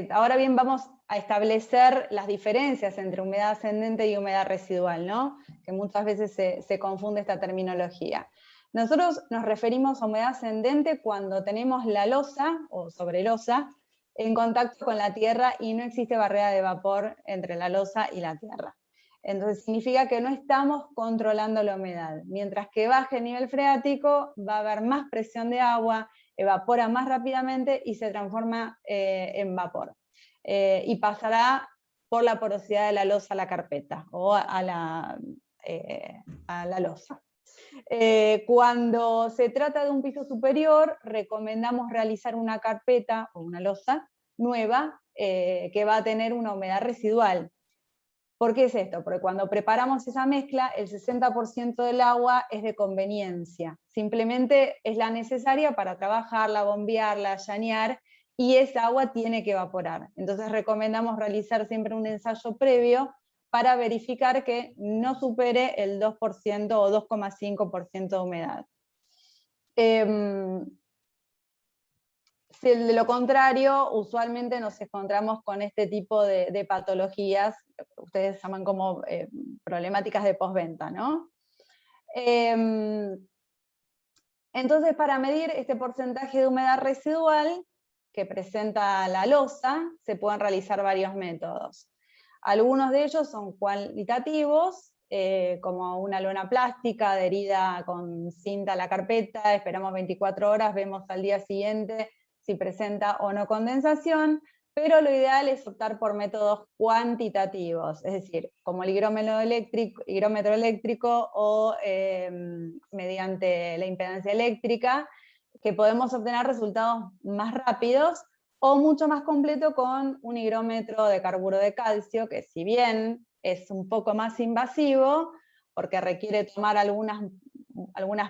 ahora bien vamos a establecer las diferencias entre humedad ascendente y humedad residual, ¿no? Que muchas veces se confunde esta terminología. Nosotros nos referimos a humedad ascendente cuando tenemos la losa o sobrelosa en contacto con la tierra y no existe barrera de vapor entre la losa y la tierra. Entonces significa que no estamos controlando la humedad. Mientras que baje el nivel freático, va a haber más presión de agua, evapora más rápidamente y se transforma en vapor. Y pasará por la porosidad de la losa a la carpeta o a la losa. Cuando se trata de un piso superior, recomendamos realizar una carpeta o una losa nueva que va a tener una humedad residual. ¿Por qué es esto? Porque cuando preparamos esa mezcla, el 60% del agua es de conveniencia. Simplemente es la necesaria para trabajarla, bombearla, llanear, y esa agua tiene que evaporar. Entonces recomendamos realizar siempre un ensayo previo para verificar que no supere el 2% o 2,5% de humedad. Si de lo contrario, usualmente nos encontramos con este tipo de patologías, ustedes llaman como problemáticas de postventa, ¿no? Entonces, para medir este porcentaje de humedad residual que presenta la losa, se pueden realizar varios métodos. Algunos de ellos son cualitativos, como una lona plástica adherida con cinta a la carpeta, esperamos 24 horas, vemos al día siguiente si presenta o no condensación, pero lo ideal es optar por métodos cuantitativos, es decir, como el higrómetro eléctrico o mediante la impedancia eléctrica, que podemos obtener resultados más rápidos o mucho más completo con un higrómetro de carburo de calcio, que si bien es un poco más invasivo, porque requiere tomar algunas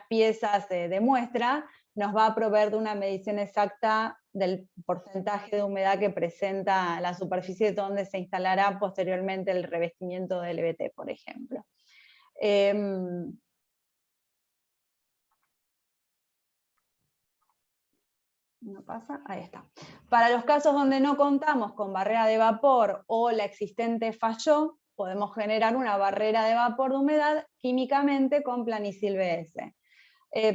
piezas de muestra, nos va a proveer de una medición exacta del porcentaje de humedad que presenta la superficie donde se instalará posteriormente el revestimiento del LVT, por ejemplo. No pasa, ahí está. Para los casos donde no contamos con barrera de vapor o la existente falló, podemos generar una barrera de vapor de humedad químicamente con Planicil BS.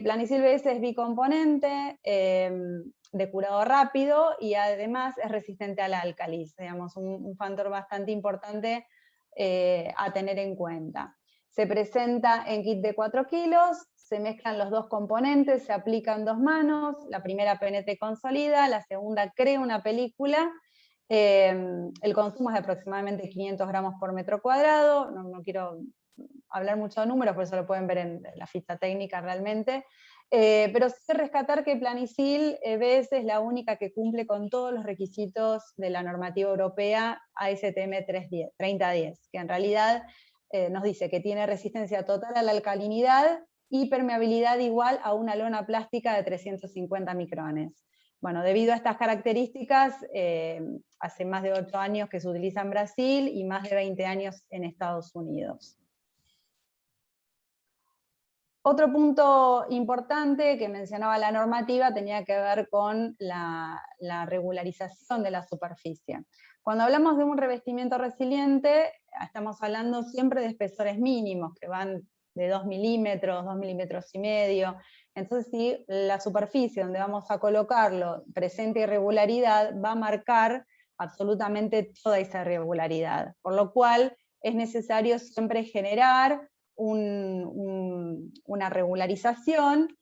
Planicil BS es bicomponente, de curado rápido, y además es resistente a la álcalis, digamos, un factor bastante importante a tener en cuenta. Se presenta en kit de 4 kilos, se mezclan los dos componentes, se aplican 2 manos, la primera penetra y consolida, la segunda crea una película, El consumo es de aproximadamente 500 gramos por metro cuadrado, no quiero hablar mucho de números, por eso lo pueden ver en la ficha técnica realmente, pero sí rescatar que Planicil EBS es la única que cumple con todos los requisitos de la normativa europea ASTM 3010, que en realidad nos dice que tiene resistencia total a la alcalinidad y permeabilidad igual a una lona plástica de 350 micrones. Bueno, debido a estas características, hace más de 8 años que se utiliza en Brasil y más de 20 años en Estados Unidos. Otro punto importante que mencionaba la normativa tenía que ver con la regularización de la superficie. Cuando hablamos de un revestimiento resiliente, estamos hablando siempre de espesores mínimos, que van de 2 milímetros, 2 milímetros y medio. Entonces, si la superficie donde vamos a colocarlo presenta irregularidad, va a marcar absolutamente toda esa irregularidad. Por lo cual, es necesario siempre generar una regularización,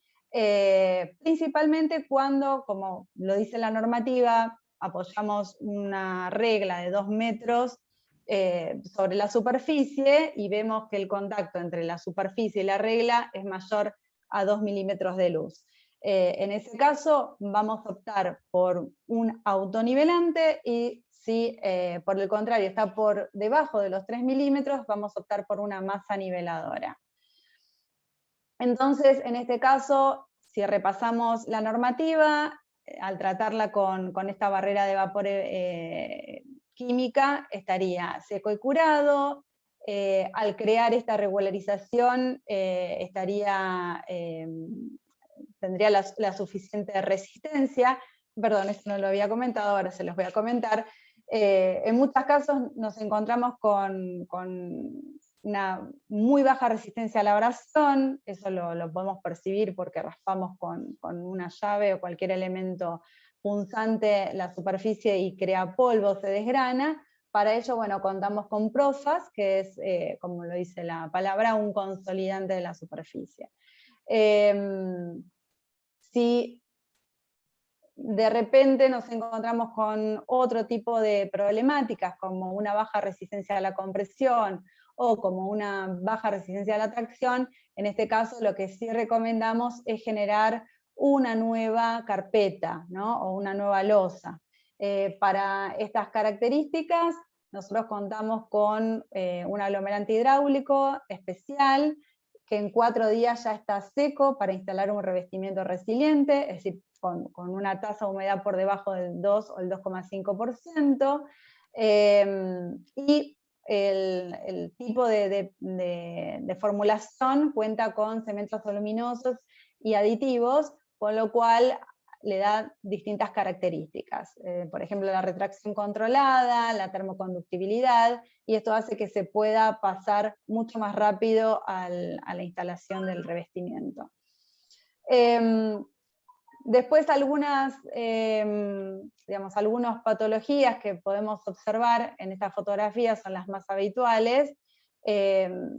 principalmente cuando, como lo dice la normativa, apoyamos una regla de 2 metros sobre la superficie y vemos que el contacto entre la superficie y la regla es mayor a 2 milímetros de luz. En ese caso vamos a optar por un autonivelante y si por el contrario está por debajo de los 3 milímetros, vamos a optar por una masa niveladora. Entonces, en este caso, si repasamos la normativa, al tratarla con esta barrera de vapor química, estaría seco y curado. Al crear esta regularización, tendría la suficiente resistencia. Perdón, esto no lo había comentado, ahora se los voy a comentar. En muchos casos nos encontramos con una muy baja resistencia a la abrasión, eso lo podemos percibir porque raspamos con una llave o cualquier elemento punzante la superficie y crea polvo, se desgrana. Para ello, bueno, contamos con Profas, que es, como lo dice la palabra, un consolidante de la superficie. Si de repente nos encontramos con otro tipo de problemáticas, como una baja resistencia a la compresión o como una baja resistencia a la tracción, en este caso lo que sí recomendamos es generar una nueva carpeta, ¿no? O una nueva losa. Para estas características, nosotros contamos con un aglomerante hidráulico especial, que en 4 días ya está seco para instalar un revestimiento resiliente, es decir, con una tasa de humedad por debajo del 2 o el 2,5%, y el tipo de formulación cuenta con cementos aluminosos y aditivos, con lo cual le da distintas características. Por ejemplo, la retracción controlada, la termoconductibilidad, y esto hace que se pueda pasar mucho más rápido a la instalación del revestimiento. Después algunas patologías que podemos observar en estas fotografías son las más habituales,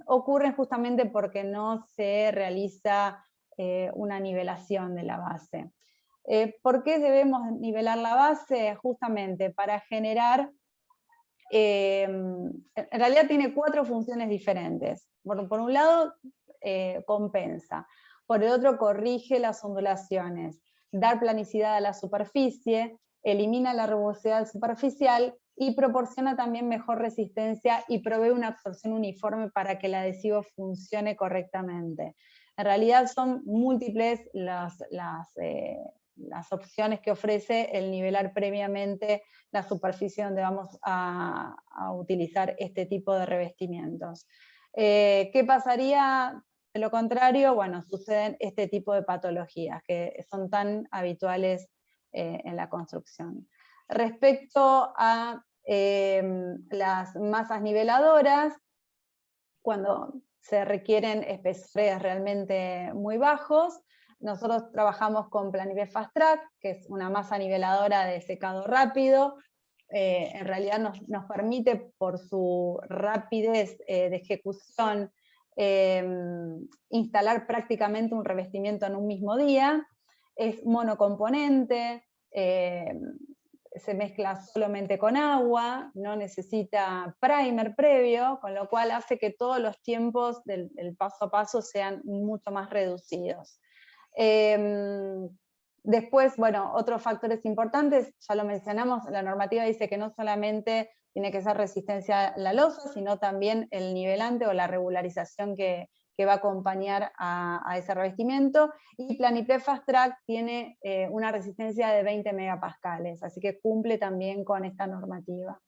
ocurren justamente porque no se realiza una nivelación de la base. ¿Por qué debemos nivelar la base? Justamente para generar, en realidad tiene 4 funciones diferentes. Por un lado, compensa. Por el otro, corrige las ondulaciones, dar planicidad a la superficie, elimina la rugosidad superficial y proporciona también mejor resistencia y provee una absorción uniforme para que el adhesivo funcione correctamente. En realidad son múltiples las opciones que ofrece el nivelar previamente la superficie donde vamos a utilizar este tipo de revestimientos. ¿Qué pasaría? De lo contrario, bueno, suceden este tipo de patologías que son tan habituales en la construcción. Respecto a las masas niveladoras, cuando se requieren espesores realmente muy bajos, nosotros trabajamos con Planivel Fast Track, que es una masa niveladora de secado rápido. En realidad nos permite, por su rapidez de ejecución, instalar prácticamente un revestimiento en un mismo día. Es monocomponente, se mezcla solamente con agua, no necesita primer previo, con lo cual hace que todos los tiempos del paso a paso sean mucho más reducidos. Después, bueno, otros factores importantes, ya lo mencionamos, la normativa dice que no solamente tiene que ser resistencia a la losa, sino también el nivelante o la regularización que va a acompañar a ese revestimiento, y Planiprep Fast Track tiene una resistencia de 20 megapascales, así que cumple también con esta normativa.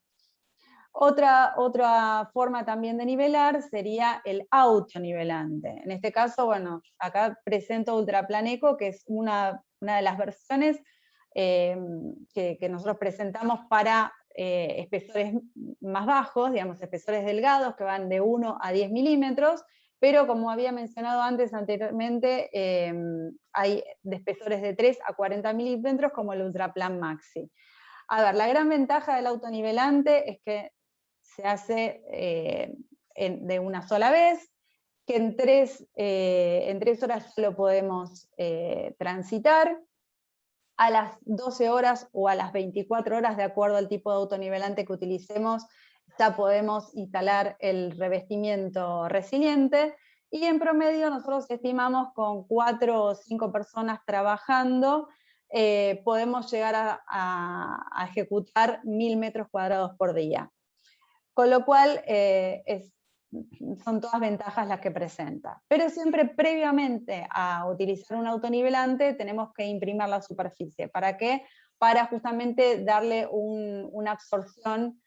Otra forma también de nivelar sería el autonivelante. En este caso, bueno, acá presento Ultraplan Eco, que es una de las versiones que nosotros presentamos para espesores más bajos, digamos, espesores delgados que van de 1 a 10 milímetros, pero como había mencionado anteriormente, hay de espesores de 3 a 40 milímetros como el Ultraplan Maxi. A ver, la gran ventaja del autonivelante es que se hace de una sola vez, que en 3 horas lo podemos transitar, a las 12 horas o a las 24 horas, de acuerdo al tipo de autonivelante que utilicemos, ya podemos instalar el revestimiento resiliente, y en promedio nosotros estimamos con 4 o 5 personas trabajando, podemos llegar a ejecutar 1000 metros cuadrados por día. Con lo cual, son todas ventajas las que presenta. Pero siempre previamente a utilizar un autonivelante tenemos que imprimir la superficie. ¿Para qué? Para justamente darle una absorción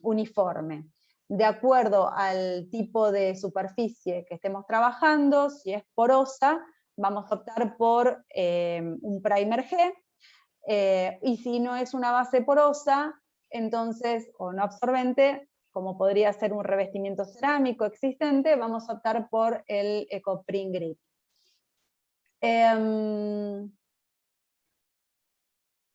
uniforme. De acuerdo al tipo de superficie que estemos trabajando, si es porosa, vamos a optar por un primer G, y si no es una base porosa, entonces, o no absorbente, como podría ser un revestimiento cerámico existente, vamos a optar por el EcoPrint Grip.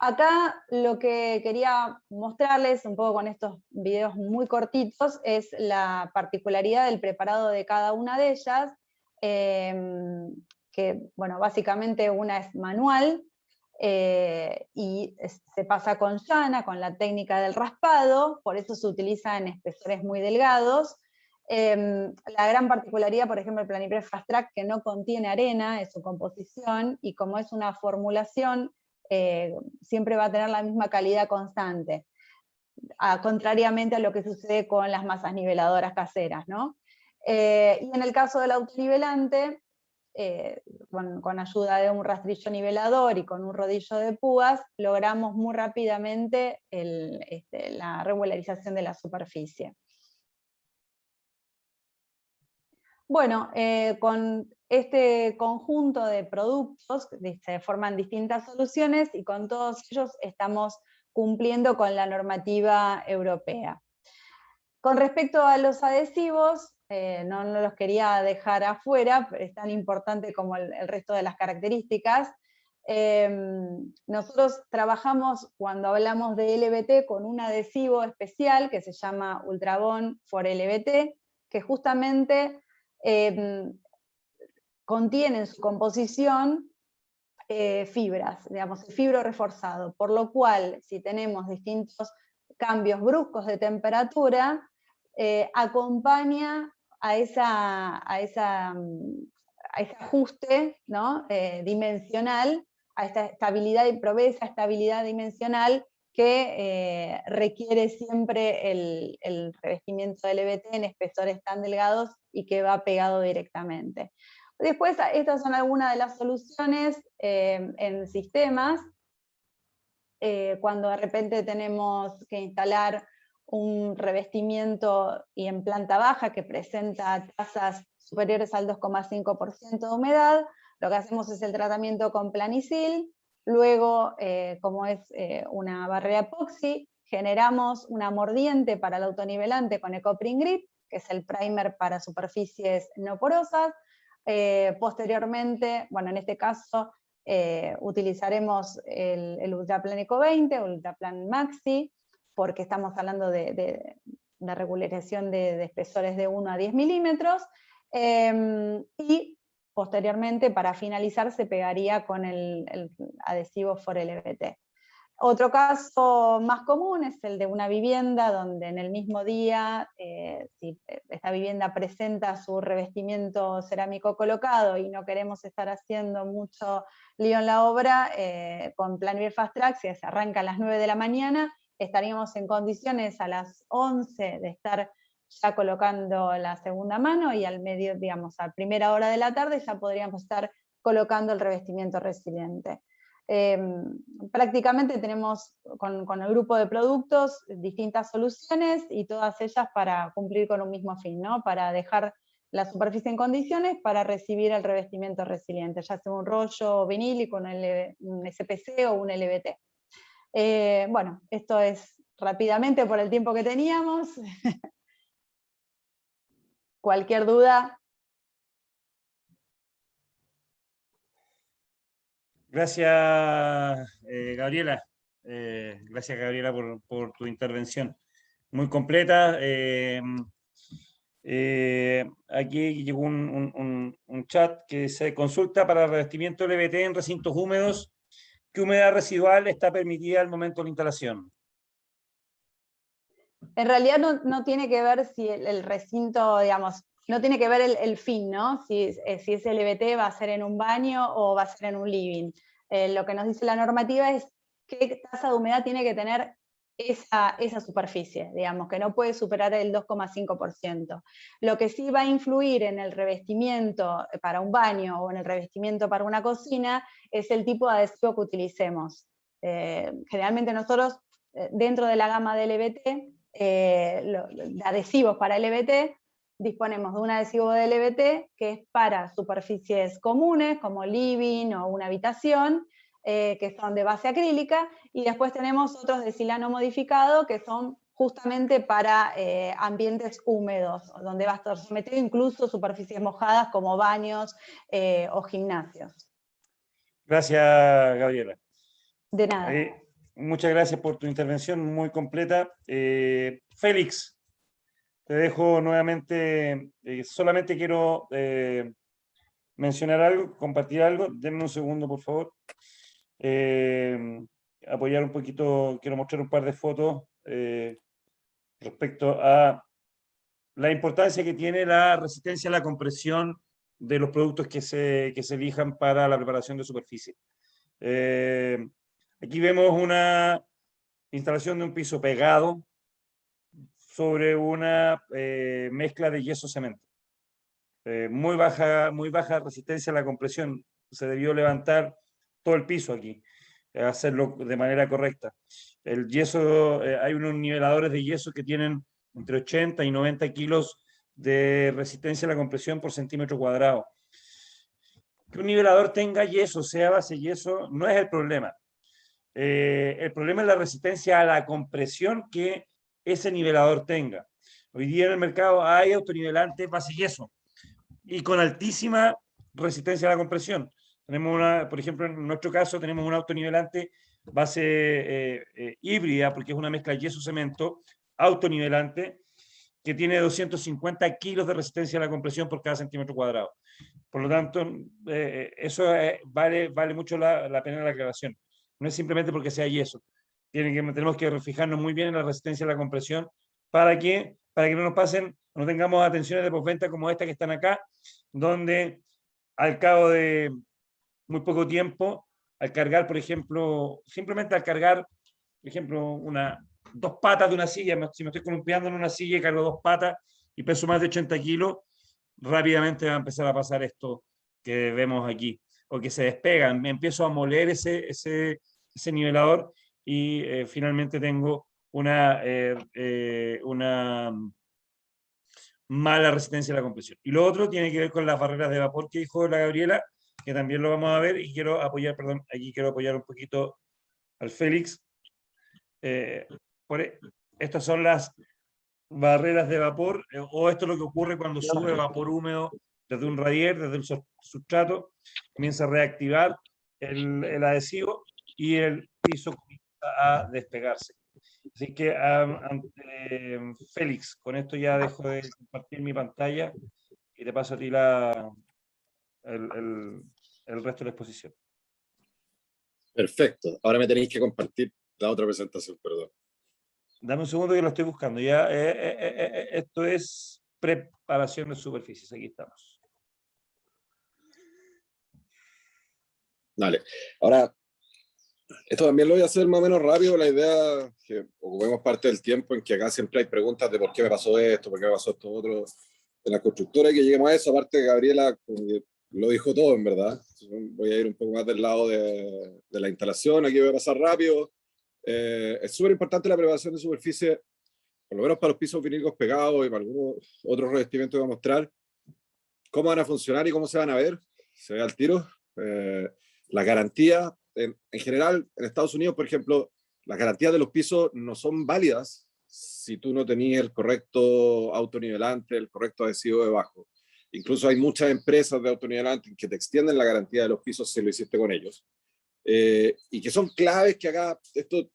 Acá lo que quería mostrarles, un poco con estos videos muy cortitos, es la particularidad del preparado de cada una de ellas, que, bueno, básicamente una es manual, y se pasa con llana, con la técnica del raspado, por eso se utiliza en espesores muy delgados. La gran particularidad, por ejemplo, el Planiprep Fast Track, que no contiene arena en su composición, y como es una formulación, siempre va a tener la misma calidad constante, contrariamente a lo que sucede con las masas niveladoras caseras, ¿no? Y en el caso del autonivelante, con ayuda de un rastrillo nivelador y con un rodillo de púas, logramos muy rápidamente la regularización de la superficie. Bueno, con este conjunto de productos se forman distintas soluciones, y con todos ellos estamos cumpliendo con la normativa europea. Con respecto a los adhesivos, no los quería dejar afuera, pero es tan importante como el resto de las características. Nosotros trabajamos, cuando hablamos de LVT, con un adhesivo especial que se llama Ultrabond for LVT, que justamente contiene en su composición fibras, digamos, fibro reforzado, por lo cual, si tenemos distintos cambios bruscos de temperatura, acompaña a ese ajuste, ¿no? Dimensional, a esta estabilidad, y provee esa estabilidad dimensional que requiere siempre el revestimiento de LVT en espesores tan delgados y que va pegado directamente. Después, estas son algunas de las soluciones en sistemas. Cuando de repente tenemos que instalar un revestimiento y en planta baja que presenta tasas superiores al 2,5% de humedad, lo que hacemos es el tratamiento con Planicil. Luego, como es una barrera epoxi, generamos una mordiente para el autonivelante con EcoPrint Grip, que es el primer para superficies no porosas. Posteriormente, bueno, en este caso, utilizaremos el Ultraplan Eco 20 o el Ultraplan Maxi, porque estamos hablando de regularización de espesores de 1 a 10 milímetros, y posteriormente, para finalizar, se pegaría con el adhesivo for LVT. Otro caso más común es el de una vivienda donde en el mismo día, si esta vivienda presenta su revestimiento cerámico colocado y no queremos estar haciendo mucho lío en la obra, con Planvier Fast Track, si se arranca a las 9 de la mañana, estaríamos en condiciones a las 11 de estar ya colocando la segunda mano y al medio, digamos, a primera hora de la tarde ya podríamos estar colocando el revestimiento resiliente. Prácticamente tenemos con el grupo de productos distintas soluciones y todas ellas para cumplir con un mismo fin, ¿no? Para dejar la superficie en condiciones para recibir el revestimiento resiliente, ya sea un rollo vinílico, un SPC o un LVT. Bueno, esto es rápidamente por el tiempo que teníamos. Cualquier duda. Gracias, Gabriela. Gracias, Gabriela, por tu intervención. Muy completa. Aquí llegó un chat que se consulta para revestimiento LVT en recintos húmedos. ¿Qué humedad residual está permitida al momento de la instalación? En realidad no tiene que ver si el recinto, digamos, no tiene que ver el fin, ¿no? Si ese LVT va a ser en un baño o va a ser en un living. Lo que nos dice la normativa es qué tasa de humedad tiene que tener esa superficie, digamos, que no puede superar el 2,5%. Lo que sí va a influir en el revestimiento para un baño o en el revestimiento para una cocina es el tipo de adhesivo que utilicemos. Generalmente nosotros, dentro de la gama de LVT, de adhesivos para LVT, disponemos de un adhesivo de LVT que es para superficies comunes, como living o una habitación, que son de base acrílica, y después tenemos otros de silano modificado que son justamente para ambientes húmedos, donde va a estar sometido incluso superficies mojadas como baños o gimnasios. Gracias, Gabriela. De nada. Muchas gracias por tu intervención muy completa. Félix, te dejo nuevamente. Solamente quiero mencionar algo, compartir algo. Denme un segundo, por favor. Apoyar un poquito, quiero mostrar un par de fotos respecto a la importancia que tiene la resistencia a la compresión de los productos que se elijan para la preparación de superficie. Aquí vemos una instalación de un piso pegado sobre una mezcla de yeso-cemento. Muy baja resistencia a la compresión. Se debió levantar todo el piso aquí, hacerlo de manera correcta. El yeso, hay unos niveladores de yeso que tienen entre 80 y 90 kilos de resistencia a la compresión por centímetro cuadrado. Que un nivelador tenga yeso, sea base yeso, no es el problema. El problema es la resistencia a la compresión que ese nivelador tenga. Hoy día en el mercado hay autonivelantes base yeso y con altísima resistencia a la compresión. Tenemos por ejemplo, en nuestro caso tenemos un autonivelante base híbrida, porque es una mezcla de yeso-cemento, autonivelante, que tiene 250 kilos de resistencia a la compresión por cada centímetro cuadrado. Por lo tanto, eso vale mucho la pena la aclaración. No es simplemente porque sea yeso. Tenemos que fijarnos muy bien en la resistencia a la compresión para que no nos pasen, no tengamos atenciones de postventa como esta que están acá, donde al cabo de muy poco tiempo, al cargar, por ejemplo, simplemente al cargar, por ejemplo, dos patas de una silla, si me estoy columpiando en una silla y cargo dos patas y peso más de 80 kilos, rápidamente va a empezar a pasar esto que vemos aquí, o que se despegan, me empiezo a moler ese nivelador y finalmente tengo una mala resistencia a la compresión. Y lo otro tiene que ver con las barreras de vapor que dijo la Gabriela, que también lo vamos a ver, y quiero apoyar, perdón, aquí quiero apoyar un poquito al Félix. Estas son las barreras de vapor, o esto es lo que ocurre cuando sube vapor húmedo desde un radier, desde el sustrato, comienza a reactivar el adhesivo y el piso comienza a despegarse. Así que, Félix, con esto ya dejo de compartir mi pantalla y te paso a ti el resto de la exposición. Perfecto. Ahora me tenéis que compartir la otra presentación, perdón. Dame un segundo que lo estoy buscando. Ya, esto es preparación de superficies. Aquí estamos. Vale. Ahora, esto también lo voy a hacer más o menos rápido. La idea es que ocupemos parte del tiempo en que acá siempre hay preguntas de por qué me pasó esto, por qué me pasó esto otro. En la constructora, y que lleguemos a eso. Aparte, Gabriela lo dijo todo, en verdad. Voy a ir un poco más del lado de la instalación. Aquí voy a pasar rápido. Es súper importante la preparación de superficie, por lo menos para los pisos vinílicos pegados y para algunos otros revestimientos que voy a mostrar. ¿Cómo van a funcionar y cómo se van a ver? Se ve al tiro. La garantía, en general, en Estados Unidos, por ejemplo, las garantías de los pisos no son válidas si tú no tenías el correcto autonivelante, el correcto adhesivo debajo. Incluso hay muchas empresas de autonivelante que te extienden la garantía de los pisos si lo hiciste con ellos. Y que son claves que acá, esto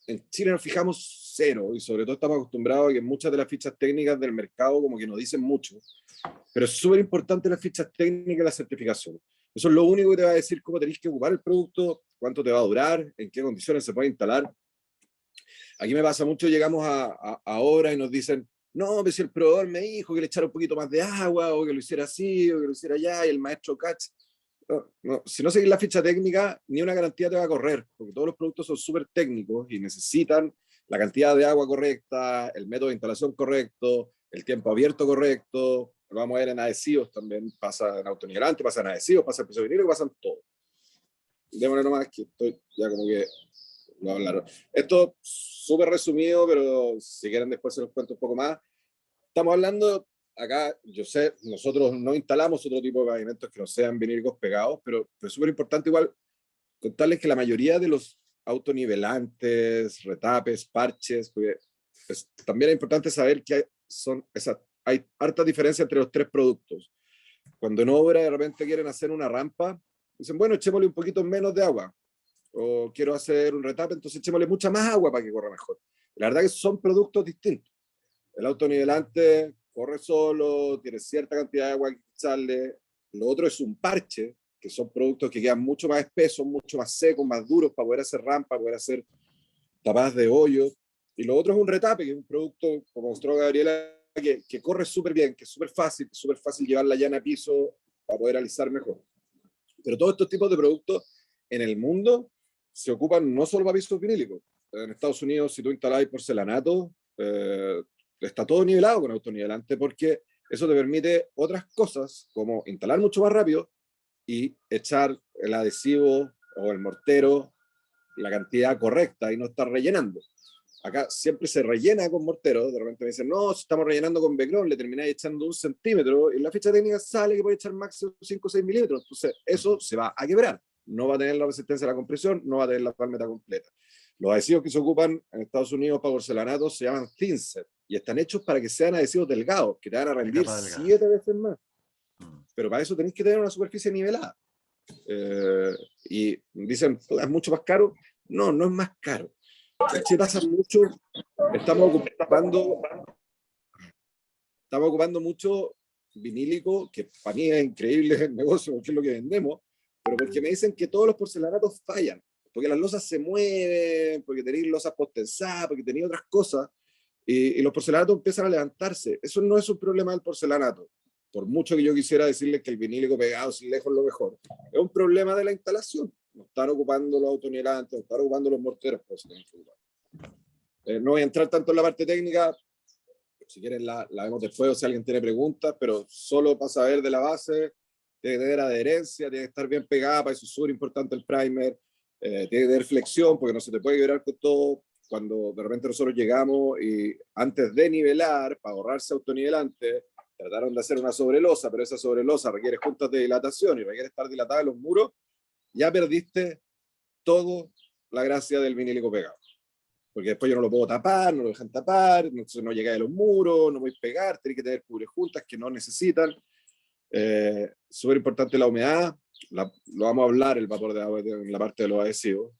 en Chile nos fijamos cero, y sobre todo estamos acostumbrados a que muchas de las fichas técnicas del mercado como que nos dicen mucho, pero es súper importante las fichas técnicas y la certificación. Eso es lo único que te va a decir cómo tenés que ocupar el producto, cuánto te va a durar, en qué condiciones se puede instalar. Aquí me pasa mucho, llegamos a obra y nos dicen, no, pero si el proveedor me dijo que le echara un poquito más de agua, o que lo hiciera así, o que lo hiciera allá, y el maestro Catch. No, si no seguís la ficha técnica, ni una garantía te va a correr, porque todos los productos son súper técnicos y necesitan la cantidad de agua correcta, el método de instalación correcto, el tiempo abierto correcto. Lo vamos a ver en adhesivos también, pasa en autonivelante, pasa en adhesivos, pasa en piso vinilo, pasan todo. Démosle nomás que estoy ya como que lo hablaron. Esto súper resumido, pero si quieren después se los cuento un poco más. Estamos hablando, acá, yo sé, nosotros no instalamos otro tipo de pavimentos que no sean vinílicos pegados, pero es súper importante igual contarles que la mayoría de los autonivelantes, retapes, parches, porque también es importante saber que hay harta diferencia entre los tres productos. Cuando en obra de repente quieren hacer una rampa, dicen, bueno, echémosle un poquito menos de agua, o quiero hacer un retape, entonces echémosle mucha más agua para que corra mejor. La verdad que son productos distintos. El autonivelante corre solo, tiene cierta cantidad de agua que echarle. Lo otro es un parche, que son productos que quedan mucho más espesos, mucho más secos, más duros para poder hacer rampa, poder hacer tapadas de hoyo. Y lo otro es un retape, que es un producto, como mostró Gabriela, que corre súper bien, que es súper fácil llevar la llana a piso para poder alisar mejor. Pero todos estos tipos de productos en el mundo se ocupan no solo para pisos vinílicos. En Estados Unidos, si tú instalas porcelanato, está todo nivelado con autonivelante, porque eso te permite otras cosas, como instalar mucho más rápido y echar el adhesivo o el mortero la cantidad correcta y no estar rellenando. Acá siempre se rellena con mortero, de repente me dicen, no, si estamos rellenando con Becron, le termináis echando 1 centímetro, y en la ficha técnica sale que puede echar máximo 5 o 6 milímetros, entonces eso se va a quebrar, no va a tener la resistencia a la compresión, no va a tener la palmeta completa. Los adhesivos que se ocupan en Estados Unidos para porcelanatos se llaman thin set, y están hechos para que sean adhesivos delgados, que te van a rendir 7 veces más. Pero para eso tenéis que tener una superficie nivelada. Y dicen, es mucho más caro. No, no es más caro. Se pasa mucho, estamos ocupando mucho vinílico, que para mí es increíble el negocio, porque es lo que vendemos, pero porque me dicen que todos los porcelanatos fallan, porque las losas se mueven, porque tenéis losas postensadas, porque tenéis otras cosas, y los porcelanatos empiezan a levantarse. Eso no es un problema del porcelanato, por mucho que yo quisiera decirles que el vinílico pegado es lejos lo mejor. Es un problema de la instalación. No están ocupando los autonivelantes, no están ocupando los morteros, pues, no voy a entrar tanto en la parte técnica, si quieren la vemos después o si alguien tiene preguntas, pero solo para saber de la base, tiene que tener adherencia, tiene que estar bien pegada, para eso es súper importante el primer, tiene que tener flexión, porque no se te puede quebrar con todo. Cuando de repente nosotros llegamos y antes de nivelar, para ahorrarse autonivelante, trataron de hacer una sobrelosa, pero esa sobrelosa requiere juntas de dilatación y requiere estar dilatada en los muros, ya perdiste toda la gracia del vinílico pegado. Porque después yo no lo puedo tapar, no lo dejan tapar, entonces no llega de los muros, no voy a pegar, tenés que tener cubrejuntas que no necesitan. Súper importante la humedad, lo vamos a hablar, el vapor de agua en la parte de los adhesivos.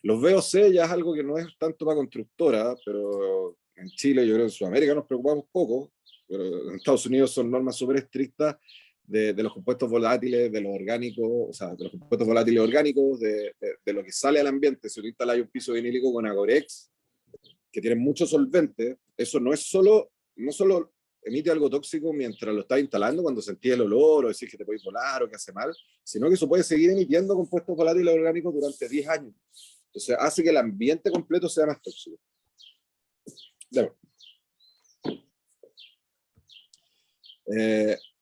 Los VOC ya es algo que no es tanto para constructora, pero en Chile, yo creo que en Sudamérica nos preocupamos poco, pero en Estados Unidos son normas súper estrictas de los compuestos volátiles, de los orgánicos, o sea, de los compuestos volátiles orgánicos, de lo que sale al ambiente. Si tú instalas un piso vinílico con Agorex, que tiene mucho solvente, eso no solo emite algo tóxico mientras lo estás instalando, cuando sentís el olor o decís que te podéis volar o que hace mal, sino que eso puede seguir emitiendo compuestos volátiles orgánicos durante 10 años. Entonces hace que el ambiente completo sea más tóxico. Bueno.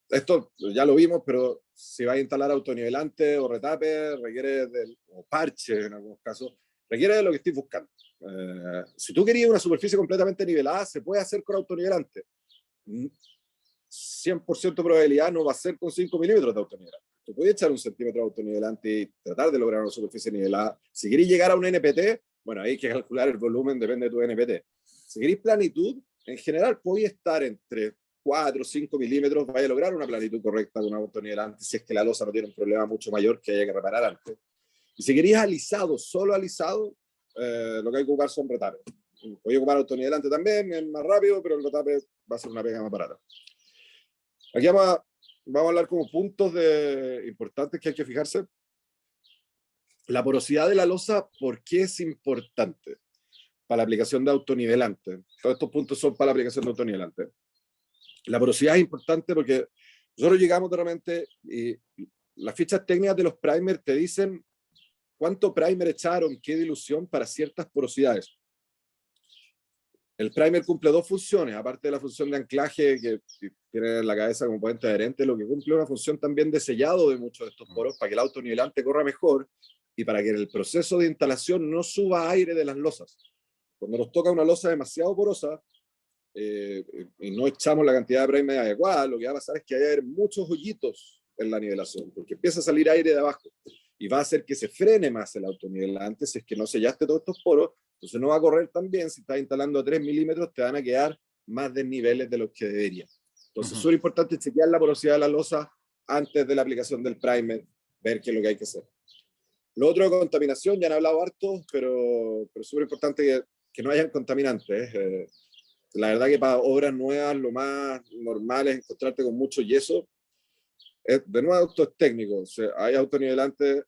Esto ya lo vimos, pero si vas a instalar autonivelante o retape, requiere o parche en algunos casos, requiere de lo que estoy buscando. Si tú querías una superficie completamente nivelada, se puede hacer con autonivelante. 100% probabilidad no va a ser con 5 milímetros de autonivelante. Tú puedes echar 1 centímetro de autonivelante y tratar de lograr una superficie nivelada. Si queréis llegar a un NPT, bueno, hay que calcular el volumen, depende de tu NPT. Si queréis planitud, en general podéis estar entre 4 o 5 milímetros, vaya a lograr una planitud correcta con un autonivelante, si es que la losa no tiene un problema mucho mayor que haya que reparar antes. Y si queréis alisado, solo alisado, lo que hay que ocupar son retapes. Podéis ocupar autonivelante también, es más rápido, pero el retape va a ser una pega más barata. Aquí vamos a hablar como puntos importantes que hay que fijarse. La porosidad de la losa, ¿por qué es importante para la aplicación de autonivelante? Todos estos puntos son para la aplicación de autonivelante. La porosidad es importante porque nosotros llegamos de repente y las fichas técnicas de los primers te dicen cuánto primer echaron, qué dilución para ciertas porosidades. El primer cumple 2 funciones, aparte de la función de anclaje que tiene en la cabeza como componente adherente, lo que cumple una función también de sellado de muchos de estos poros para que el autonivelante corra mejor y para que en el proceso de instalación no suba aire de las losas. Cuando nos toca una losa demasiado porosa y no echamos la cantidad de primer adecuada, lo que va a pasar es que hay muchos hoyitos en la nivelación, porque empieza a salir aire de abajo y va a hacer que se frene más el autonivelante si es que no sellaste todos estos poros. Entonces no va a correr tan bien. Si estás instalando a 3 milímetros, te van a quedar más desniveles de los que deberían. Entonces es súper importante chequear la porosidad de la losa antes de la aplicación del primer, ver qué es lo que hay que hacer. Lo otro de contaminación, ya han hablado harto, pero es súper importante que no hayan contaminantes. La verdad que para obras nuevas lo más normal es encontrarte con mucho yeso. De nuevo, esto es técnico. O sea, hay autonivelantes.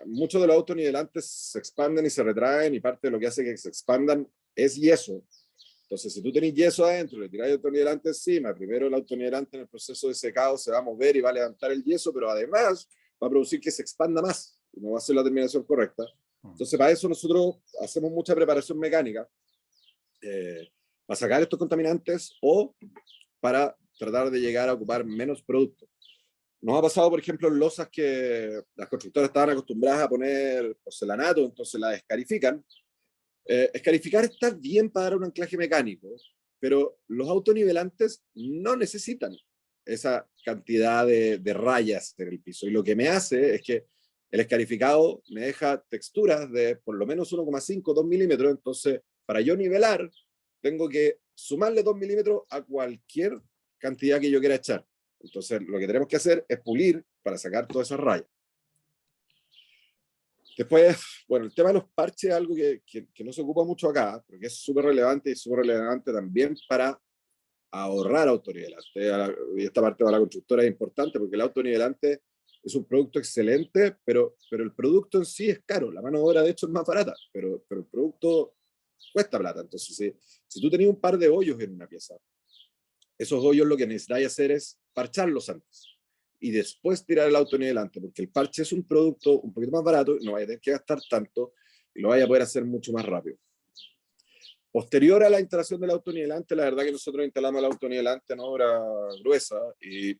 Muchos de los autonivelantes se expanden y se retraen, y parte de lo que hace que se expandan es yeso. Entonces, si tú tenés yeso adentro, le tirás autonivelante encima, primero el autonivelante en el proceso de secado se va a mover y va a levantar el yeso, pero además va a producir que se expanda más y no va a ser la terminación correcta. Entonces, para eso nosotros hacemos mucha preparación mecánica para sacar estos contaminantes o para tratar de llegar a ocupar menos productos. Nos ha pasado, por ejemplo, en losas que las constructoras estaban acostumbradas a poner porcelanato, entonces la escarifican. Escarificar está bien para dar un anclaje mecánico, pero los autonivelantes no necesitan esa cantidad de rayas en el piso. Y lo que me hace es que el escarificado me deja texturas de por lo menos 1,5, 2 milímetros. Entonces, para yo nivelar, tengo que sumarle 2 milímetros a cualquier cantidad que yo quiera echar. Entonces, lo que tenemos que hacer es pulir para sacar todas esas rayas. Después, bueno, el tema de los parches es algo que no se ocupa mucho acá, pero que es súper relevante y súper relevante también para ahorrar autonivelante. Y esta parte para la constructora es importante porque el autonivelante es un producto excelente, pero el producto en sí es caro. La mano de obra, de hecho, es más barata, pero el producto cuesta plata. Entonces, si tú tenías un par de hoyos en una pieza, esos hoyos lo que necesitáis hacer es parcharlos antes y después tirar el autonivelante, porque el parche es un producto un poquito más barato, no vaya a tener que gastar tanto y lo vaya a poder hacer mucho más rápido. Posterior a la instalación del autonivelante, la verdad que nosotros instalamos el autonivelante en obra gruesa y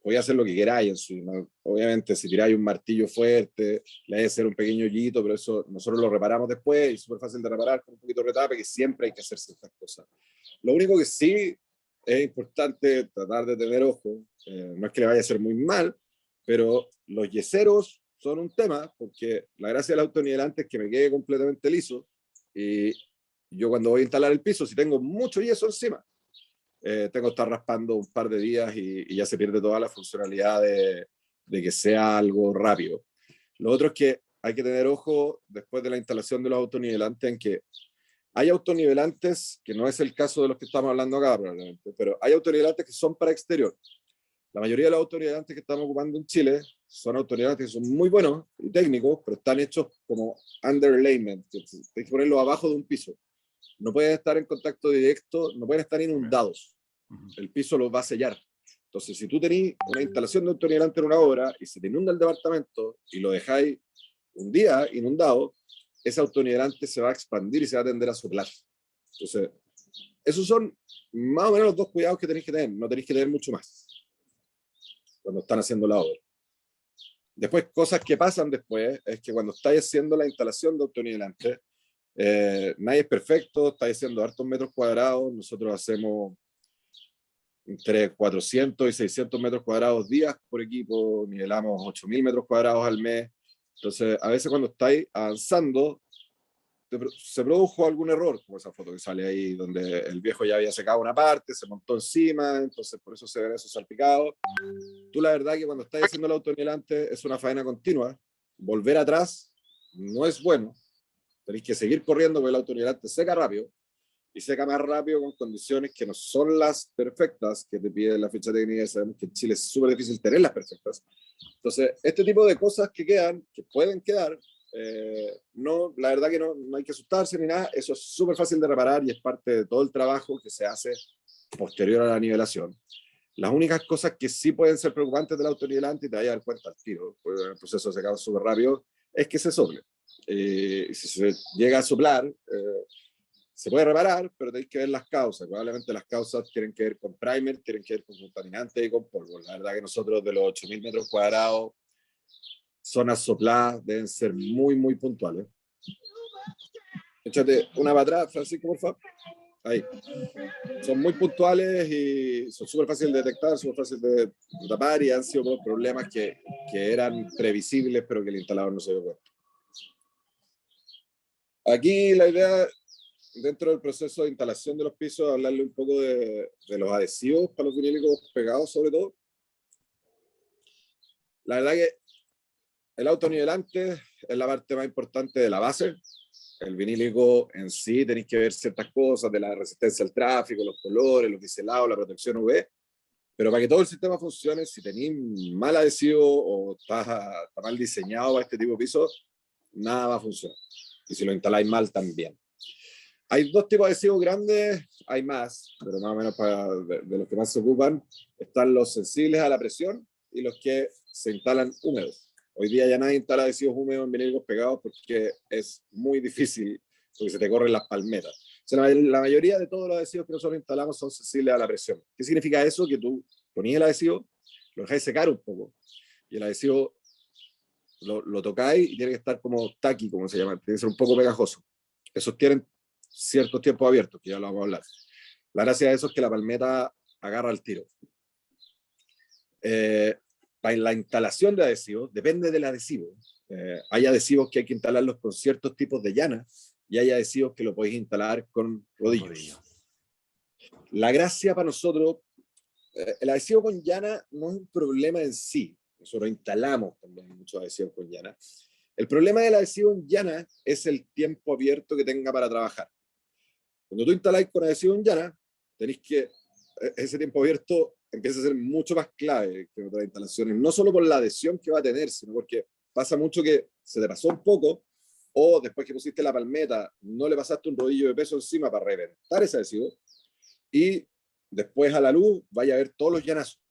podía hacer lo que queráis encima. Obviamente, si tiráis un martillo fuerte, le hay que hacer un pequeño hoyito, pero eso nosotros lo reparamos después y es súper fácil de reparar con un poquito de retape, que siempre hay que hacer ciertas cosas. Lo único que sí es importante tratar de tener ojo, no es que le vaya a hacer muy mal, pero los yeseros son un tema, porque la gracia del autonivelante es que me quede completamente liso, y yo cuando voy a instalar el piso, si tengo mucho yeso encima, tengo que estar raspando un par de días y ya se pierde toda la funcionalidad de que sea algo rápido. Lo otro es que hay que tener ojo después de la instalación de los autonivelantes en que hay autonivelantes, que no es el caso de los que estamos hablando acá probablemente, pero hay autonivelantes que son para exterior. La mayoría de los autonivelantes que estamos ocupando en Chile son autonivelantes que son muy buenos y técnicos, pero están hechos como underlayment, que tienes que ponerlos abajo de un piso. No pueden estar en contacto directo, no pueden estar inundados. El piso los va a sellar. Entonces, si tú tenés una instalación de autonivelante en una obra y se te inunda el departamento y lo dejáis un día inundado, ese autonivelante se va a expandir y se va a tender a soplar. Entonces, esos son más o menos los dos cuidados que tenéis que tener. No tenéis que tener mucho más cuando están haciendo la obra. Después, cosas que pasan después, es que cuando estáis haciendo la instalación de autonivelante, nadie es perfecto, estáis haciendo hartos metros cuadrados, nosotros hacemos entre 400 y 600 metros cuadrados días por equipo, nivelamos 8.000 metros cuadrados al mes. Entonces, a veces cuando estáis avanzando, se produjo algún error, como esa foto que sale ahí, donde el viejo ya había secado una parte, se montó encima, entonces por eso se ven esos salpicados. Tú la verdad que cuando estás haciendo el autonivelante es una faena continua, volver atrás no es bueno, tenéis que seguir corriendo porque el autonivelante seca rápido, y seca más rápido con condiciones que no son las perfectas que te pide la ficha técnica, y sabemos que en Chile es súper difícil tener las perfectas. Entonces, este tipo de cosas que quedan, que pueden quedar, no, la verdad que no hay que asustarse ni nada, eso es súper fácil de reparar y es parte de todo el trabajo que se hace posterior a la nivelación. Las únicas cosas que sí pueden ser preocupantes del autonivelante, y te vas a dar cuenta al tiro, porque el proceso de secado es súper rápido, es que se sople. Si se llega a soplar, se puede reparar, pero tenéis que ver las causas. Probablemente las causas tienen que ver con primer, tienen que ver con contaminantes y con polvo. La verdad que nosotros de los 8.000 metros cuadrados, zonas sopladas deben ser muy, muy puntuales. Échate una para atrás, Francisco, por favor. Ahí. Son muy puntuales y son súper fáciles de detectar, súper fáciles de tapar y han sido problemas que eran previsibles, pero que el instalador no se dio cuenta. Aquí la idea, dentro del proceso de instalación de los pisos, hablarle un poco de los adhesivos para los vinílicos pegados, sobre todo. La verdad que el autonivelante es la parte más importante de la base. El vinílico en sí tenéis que ver ciertas cosas de la resistencia al tráfico, los colores, los biselados, la protección UV, pero para que todo el sistema funcione, si tenéis mal adhesivo o está mal diseñado para este tipo de pisos, nada va a funcionar. Y si lo instaláis mal, también. Hay dos tipos de adhesivos grandes, hay más, pero más o menos de los que más se ocupan, están los sensibles a la presión y los que se instalan húmedos. Hoy día ya nadie instala adhesivos húmedos en vinílicos pegados porque es muy difícil, porque se te corren las palmetas. O sea, la mayoría de todos los adhesivos que nosotros instalamos son sensibles a la presión. ¿Qué significa eso? Que tú ponías el adhesivo, lo dejáis secar un poco, y el adhesivo lo tocáis y tiene que estar como taqui, como se llama, tiene que ser un poco pegajoso. Esos tienen ciertos tiempos abiertos, que ya lo vamos a hablar. La gracia de eso es que la palmeta agarra el tiro. Para la instalación de adhesivos, depende del adhesivo. Hay adhesivos que hay que instalarlos con ciertos tipos de llana y hay adhesivos que lo podéis instalar con rodillos. La gracia para nosotros, el adhesivo con llana no es un problema en sí. Nosotros instalamos también muchos adhesivos con llana. El problema del adhesivo en llana es el tiempo abierto que tenga para trabajar. Cuando tú instaláis con adhesivo en llana, tenéis que, ese tiempo abierto empieza a ser mucho más clave que en otras instalaciones, no solo por la adhesión que va a tener, sino porque pasa mucho que se te pasó un poco, o después que pusiste la palmeta, no le pasaste un rodillo de peso encima para reventar ese adhesivo, y después a la luz vaya a ver todos los llanazos.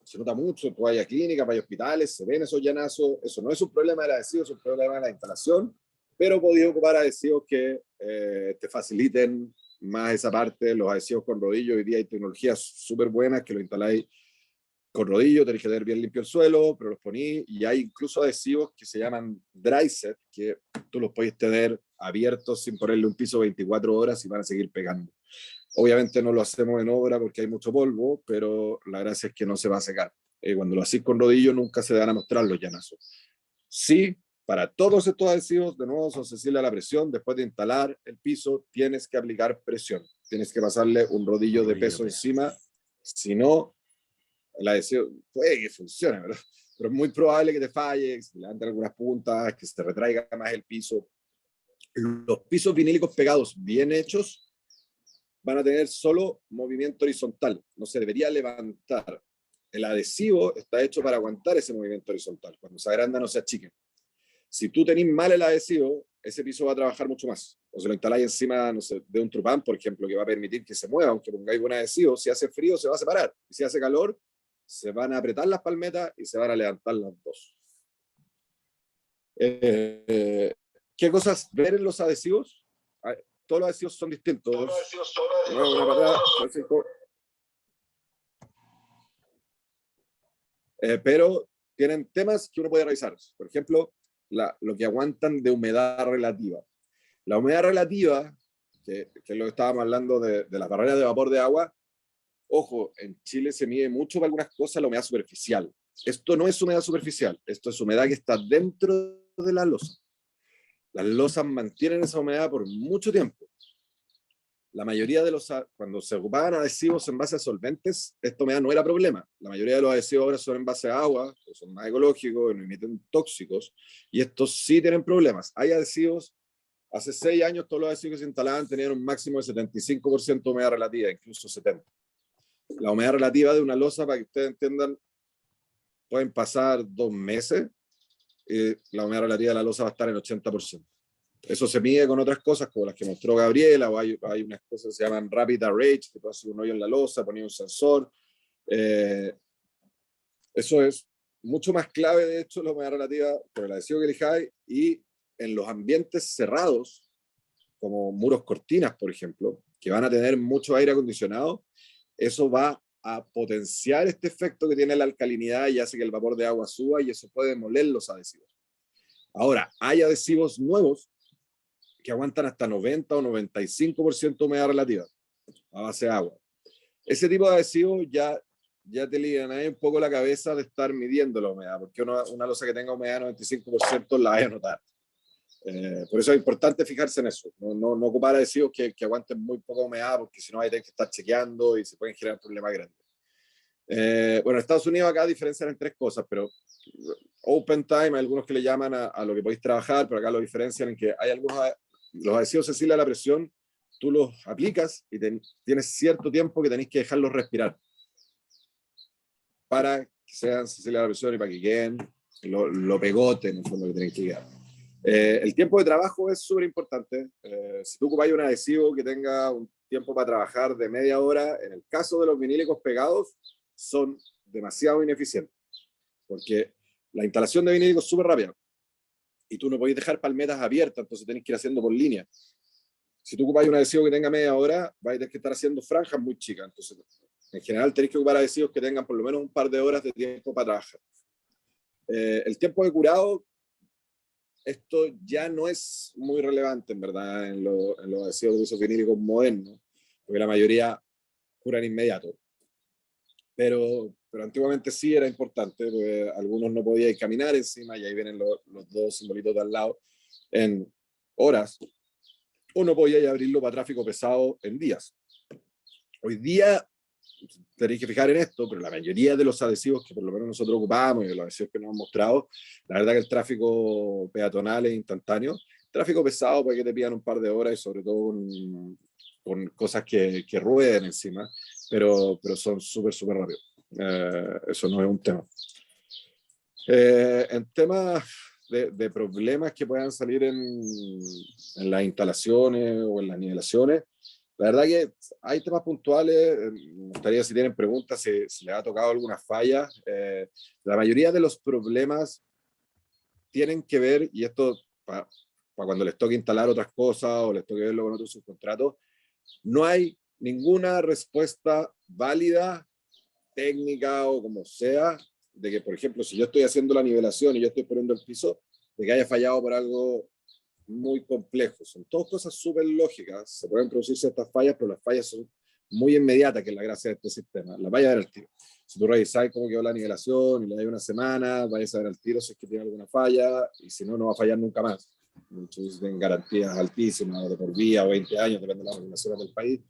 Se nota mucho, tú vayas a clínicas, vayas a hospitales, se ven esos llanazos. Eso no es un problema del adhesivo, es un problema de la instalación, pero podéis ocupar adhesivos que te faciliten más esa parte. Los adhesivos con rodillo, hoy día hay tecnologías súper buenas que lo instaláis con rodillo, tenéis que tener bien limpio el suelo, pero los ponéis, y hay incluso adhesivos que se llaman dry set, que tú los podéis tener abiertos sin ponerle un piso 24 horas y van a seguir pegando. Obviamente no lo hacemos en obra porque hay mucho polvo, pero la gracia es que no se va a secar. Cuando lo hacéis con rodillo nunca se van a mostrar los llanazos. Sí, para todos estos adhesivos, de nuevo, son sensibles a la presión. Después de instalar el piso, tienes que aplicar presión. Tienes que pasarle un rodillo de peso encima. Si no, el adhesivo puede que funcione, ¿verdad? Pero es muy probable que te falle, que se levanten algunas puntas, que se te retraiga más el piso. Los pisos vinílicos pegados bien hechos van a tener solo movimiento horizontal, no se debería levantar. el adhesivo está hecho para aguantar ese movimiento horizontal, cuando se agrandan o se achiquen. Si tú tenés mal el adhesivo, ese piso va a trabajar mucho más. O se lo instaláis encima, no sé, de un trupán, por ejemplo, que va a permitir que se mueva, aunque pongáis buen adhesivo, si hace frío se va a separar, y si hace calor, se van a apretar las palmetas y se van a levantar las dos. ¿Qué cosas ver en los adhesivos? Todos los adhesivos son distintos. Una patada, pero tienen temas que uno puede revisar. Por ejemplo, lo que aguantan de humedad relativa. La humedad relativa, que es lo que estábamos hablando de las barreras de vapor de agua, ojo, en Chile se mide mucho para algunas cosas la humedad superficial. Esto no es humedad superficial, esto es humedad que está dentro de la losa. Las losas mantienen esa humedad por mucho tiempo. La mayoría de cuando se ocupaban adhesivos en base a solventes, esta humedad no era problema. La mayoría de los adhesivos ahora son en base a agua, que son más ecológicos, no emiten tóxicos, y estos sí tienen problemas. Hay adhesivos, hace 6 años todos los adhesivos que se instalaban tenían un máximo de 75% de humedad relativa, incluso 70%. La humedad relativa de una losa, para que ustedes entiendan, pueden pasar 2 meses, y la humedad relativa de la losa va a estar en 80%. Eso se mide con otras cosas, como las que mostró Gabriela, o hay unas cosas que se llaman Rapid Arrage, que puede hacer un hoyo en la losa, poner un sensor. Eso es mucho más clave, de hecho, la humedad relativa por el adhesivo que elijáis, y en los ambientes cerrados, como muros cortinas, por ejemplo, que van a tener mucho aire acondicionado, eso va a potenciar este efecto que tiene la alcalinidad y hace que el vapor de agua suba, y eso puede demoler los adhesivos. Ahora, hay adhesivos nuevos que aguantan hasta 90 o 95% de humedad relativa a base de agua. Ese tipo de adhesivos ya te ligan ahí un poco la cabeza de estar midiendo la humedad, porque una losa que tenga humedad de 95% la vaya a notar. Por eso es importante fijarse en eso, no ocupar adhesivos que aguanten muy poca humedad, porque si no hay que estar chequeando y se pueden generar problemas grandes. Bueno, en Estados Unidos acá diferencian en 3 cosas, pero open time, hay algunos que le llaman a lo que podéis trabajar, pero acá lo diferencian en que hay algunos, los adhesivos sensibles a la presión, tú los aplicas y tienes cierto tiempo que tenéis que dejarlos respirar para que sean sensibles a la presión y para que queden lo pegote en el fondo que tenéis que quedar. El tiempo de trabajo es súper importante. Si tú ocupáis un adhesivo que tenga un tiempo para trabajar de media hora, en el caso de los vinílicos pegados, son demasiado ineficientes, porque la instalación de vinílicos es súper rápida y tú no podéis dejar palmetas abiertas, entonces tenés que ir haciendo por línea. Si tú ocupáis un adhesivo que tenga media hora, vais a tener que estar haciendo franjas muy chicas, entonces en general tenéis que ocupar adhesivos que tengan por lo menos un par de horas de tiempo para trabajar. El tiempo de curado, esto ya no es muy relevante, en verdad, en los adhesivos de uso vinílicos modernos, porque la mayoría curan inmediato. Pero antiguamente sí era importante, porque algunos no podían caminar encima, y ahí vienen los 2 simbolitos de al lado, en horas, o no podía abrirlo para tráfico pesado en días. Hoy día tenéis que fijar en esto, pero la mayoría de los adhesivos que por lo menos nosotros ocupamos y de los adhesivos que nos han mostrado, la verdad que el tráfico peatonal es instantáneo. Tráfico pesado puede que te pidan un par de horas, y sobre todo con cosas que rueden encima, pero son súper rápidos. Eso no es un tema. En temas de problemas que puedan salir en las instalaciones o en las nivelaciones, la verdad que hay temas puntuales. Me gustaría, si tienen preguntas, si les ha tocado alguna falla. La mayoría de los problemas tienen que ver, y esto para cuando les toque instalar otras cosas o les toque verlo con otros subcontratos, no hay ninguna respuesta válida, técnica o como sea, de que, por ejemplo, si yo estoy haciendo la nivelación y yo estoy poniendo el piso, de que haya fallado por algo muy complejo. Son todas cosas súper lógicas. Se pueden producir ciertas fallas, pero las fallas son muy inmediatas, que es la gracia de este sistema. Las vaya a ver al tiro. Si tú revisas cómo quedó la nivelación y le das una semana, vayas a ver al tiro si es que tiene alguna falla, y si no, no va a fallar nunca más. Muchos tienen garantías altísimas, de por vía, 20 años, depende de las regulaciones del país.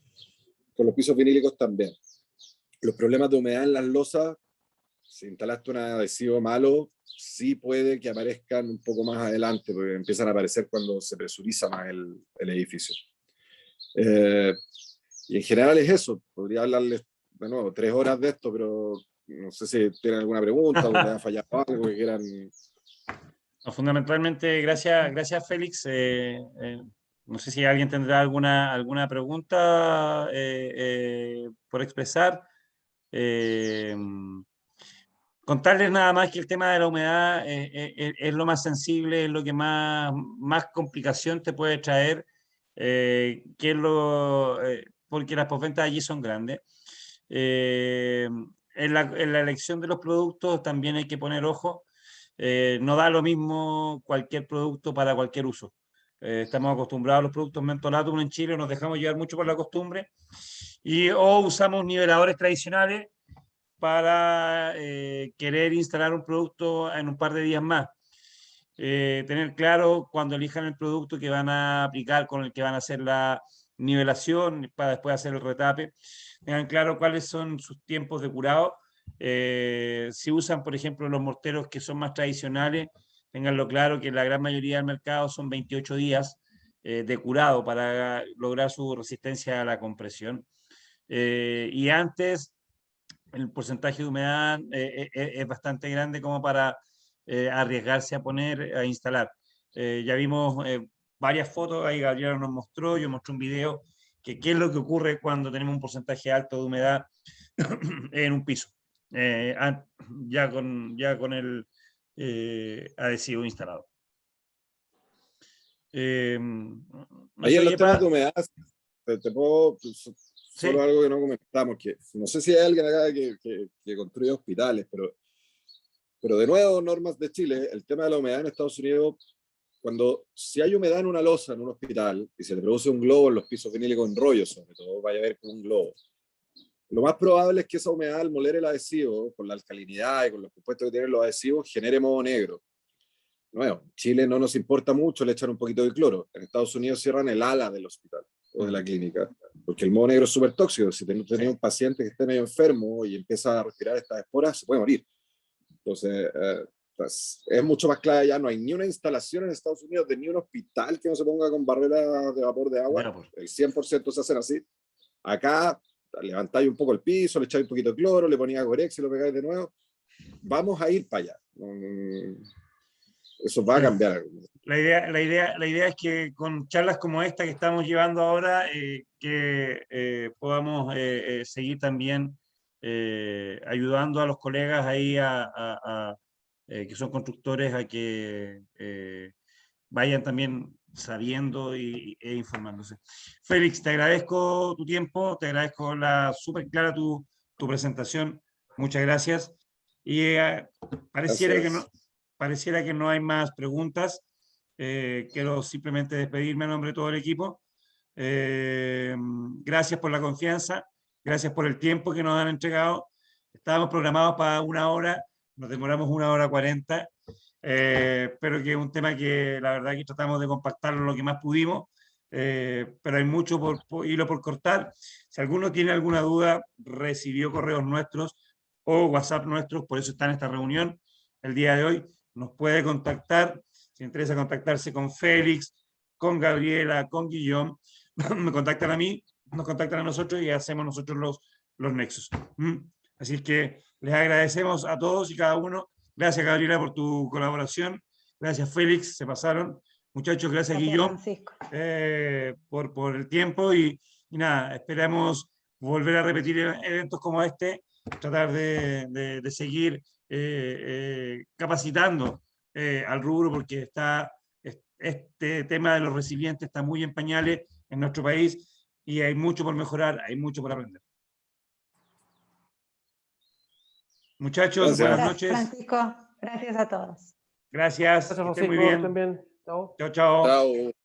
Con los pisos vinílicos también. Los problemas de humedad en las losas, si instalaste un adhesivo malo, sí puede que aparezcan un poco más adelante, porque empiezan a aparecer cuando se presuriza más el edificio. Y en general es eso. Podría hablarles de nuevo 3 horas de esto, pero No sé si tienen alguna pregunta o les ha fallado algo que quieran. No, fundamentalmente, gracias Félix. No sé si alguien tendrá alguna pregunta por expresar. Contarles nada más que el tema de la humedad es lo más sensible, es lo que más complicación te puede traer, porque las posventas allí son grandes. En la elección de los productos también hay que poner ojo. No da lo mismo cualquier producto para cualquier uso. Estamos acostumbrados a los productos mentolatum en Chile, nos dejamos llevar mucho por la costumbre o usamos niveladores tradicionales para querer instalar un producto en un par de días más. Tener claro cuando elijan el producto que van a aplicar, con el que van a hacer la nivelación para después hacer el retape, tengan claro cuáles son sus tiempos de curado. Si usan, por ejemplo, los morteros que son más tradicionales, tenganlo claro que la gran mayoría del mercado son 28 días de curado para lograr su resistencia a la compresión. Y antes, el porcentaje de humedad es bastante grande como para arriesgarse a instalar. Ya vimos varias fotos, ahí Gabriela nos mostró, yo mostré un video, que qué es lo que ocurre cuando tenemos un porcentaje alto de humedad en un piso, ya con el adhesivo instalado. Ahí en los temas de humedad, te puedo, solo algo que no comentamos, que no sé si hay alguien acá que construye hospitales, pero de nuevo, normas de Chile, el tema de la humedad en Estados Unidos, si hay humedad en una losa, en un hospital, y se le produce un globo en los pisos vinílicos en rollo, sobre todo, vaya a ver con un globo. Lo más probable es que esa humedad, al moler el adhesivo, con la alcalinidad y con los compuestos que tienen los adhesivos, genere moho negro. Bueno, en Chile no nos importa mucho, le echan un poquito de cloro. En Estados Unidos cierran el ala del hospital o de la clínica, porque el moho negro es súper tóxico. Si tenés un paciente que esté medio enfermo y empieza a respirar estas esporas, se puede morir. Entonces, pues, es mucho más clara ya. No hay ni una instalación en Estados Unidos de ni un hospital que no se ponga con barreras de vapor de agua. El 100% se hacen así. Acá levantáis un poco el piso, le echáis un poquito de cloro, le poníais Gorex y lo pegáis de nuevo. Vamos a ir para allá. Eso va a cambiar. La idea es que con charlas como esta que estamos llevando ahora, que podamos seguir también ayudando a los colegas ahí que son constructores a que vayan también sabiendo e informándose. Félix, te agradezco tu tiempo, te agradezco súper clara tu presentación. Muchas gracias. Y pareciera que no hay más preguntas. Quiero simplemente despedirme a nombre de todo el equipo. Gracias por la confianza, gracias por el tiempo que nos han entregado. Estábamos programados para 1 hora, nos demoramos 1 hora 40, pero que es un tema que la verdad que tratamos de compactarlo lo que más pudimos, pero hay mucho hilo por cortar. Si alguno tiene alguna duda, recibió correos nuestros o WhatsApp nuestros, por eso está en esta reunión el día de hoy. Nos puede contactar, si interesa contactarse con Félix, con Gabriela, con Guillaume, me contactan a mí, nos contactan a nosotros y hacemos nosotros los nexos. Así que les agradecemos a todos y cada uno. Gracias, Gabriela, por tu colaboración. Gracias, Félix, se pasaron. Muchachos, gracias Guillaume, por el tiempo y nada, esperamos volver a repetir eventos como este, tratar de seguir capacitando al rubro, porque este tema de los resilientes está muy en pañales en nuestro país y hay mucho por mejorar, hay mucho por aprender. Muchachos, buenas noches. Francisco, gracias a todos. Gracias, que estén muy bien. También. Chao. Chao, chao. Chao.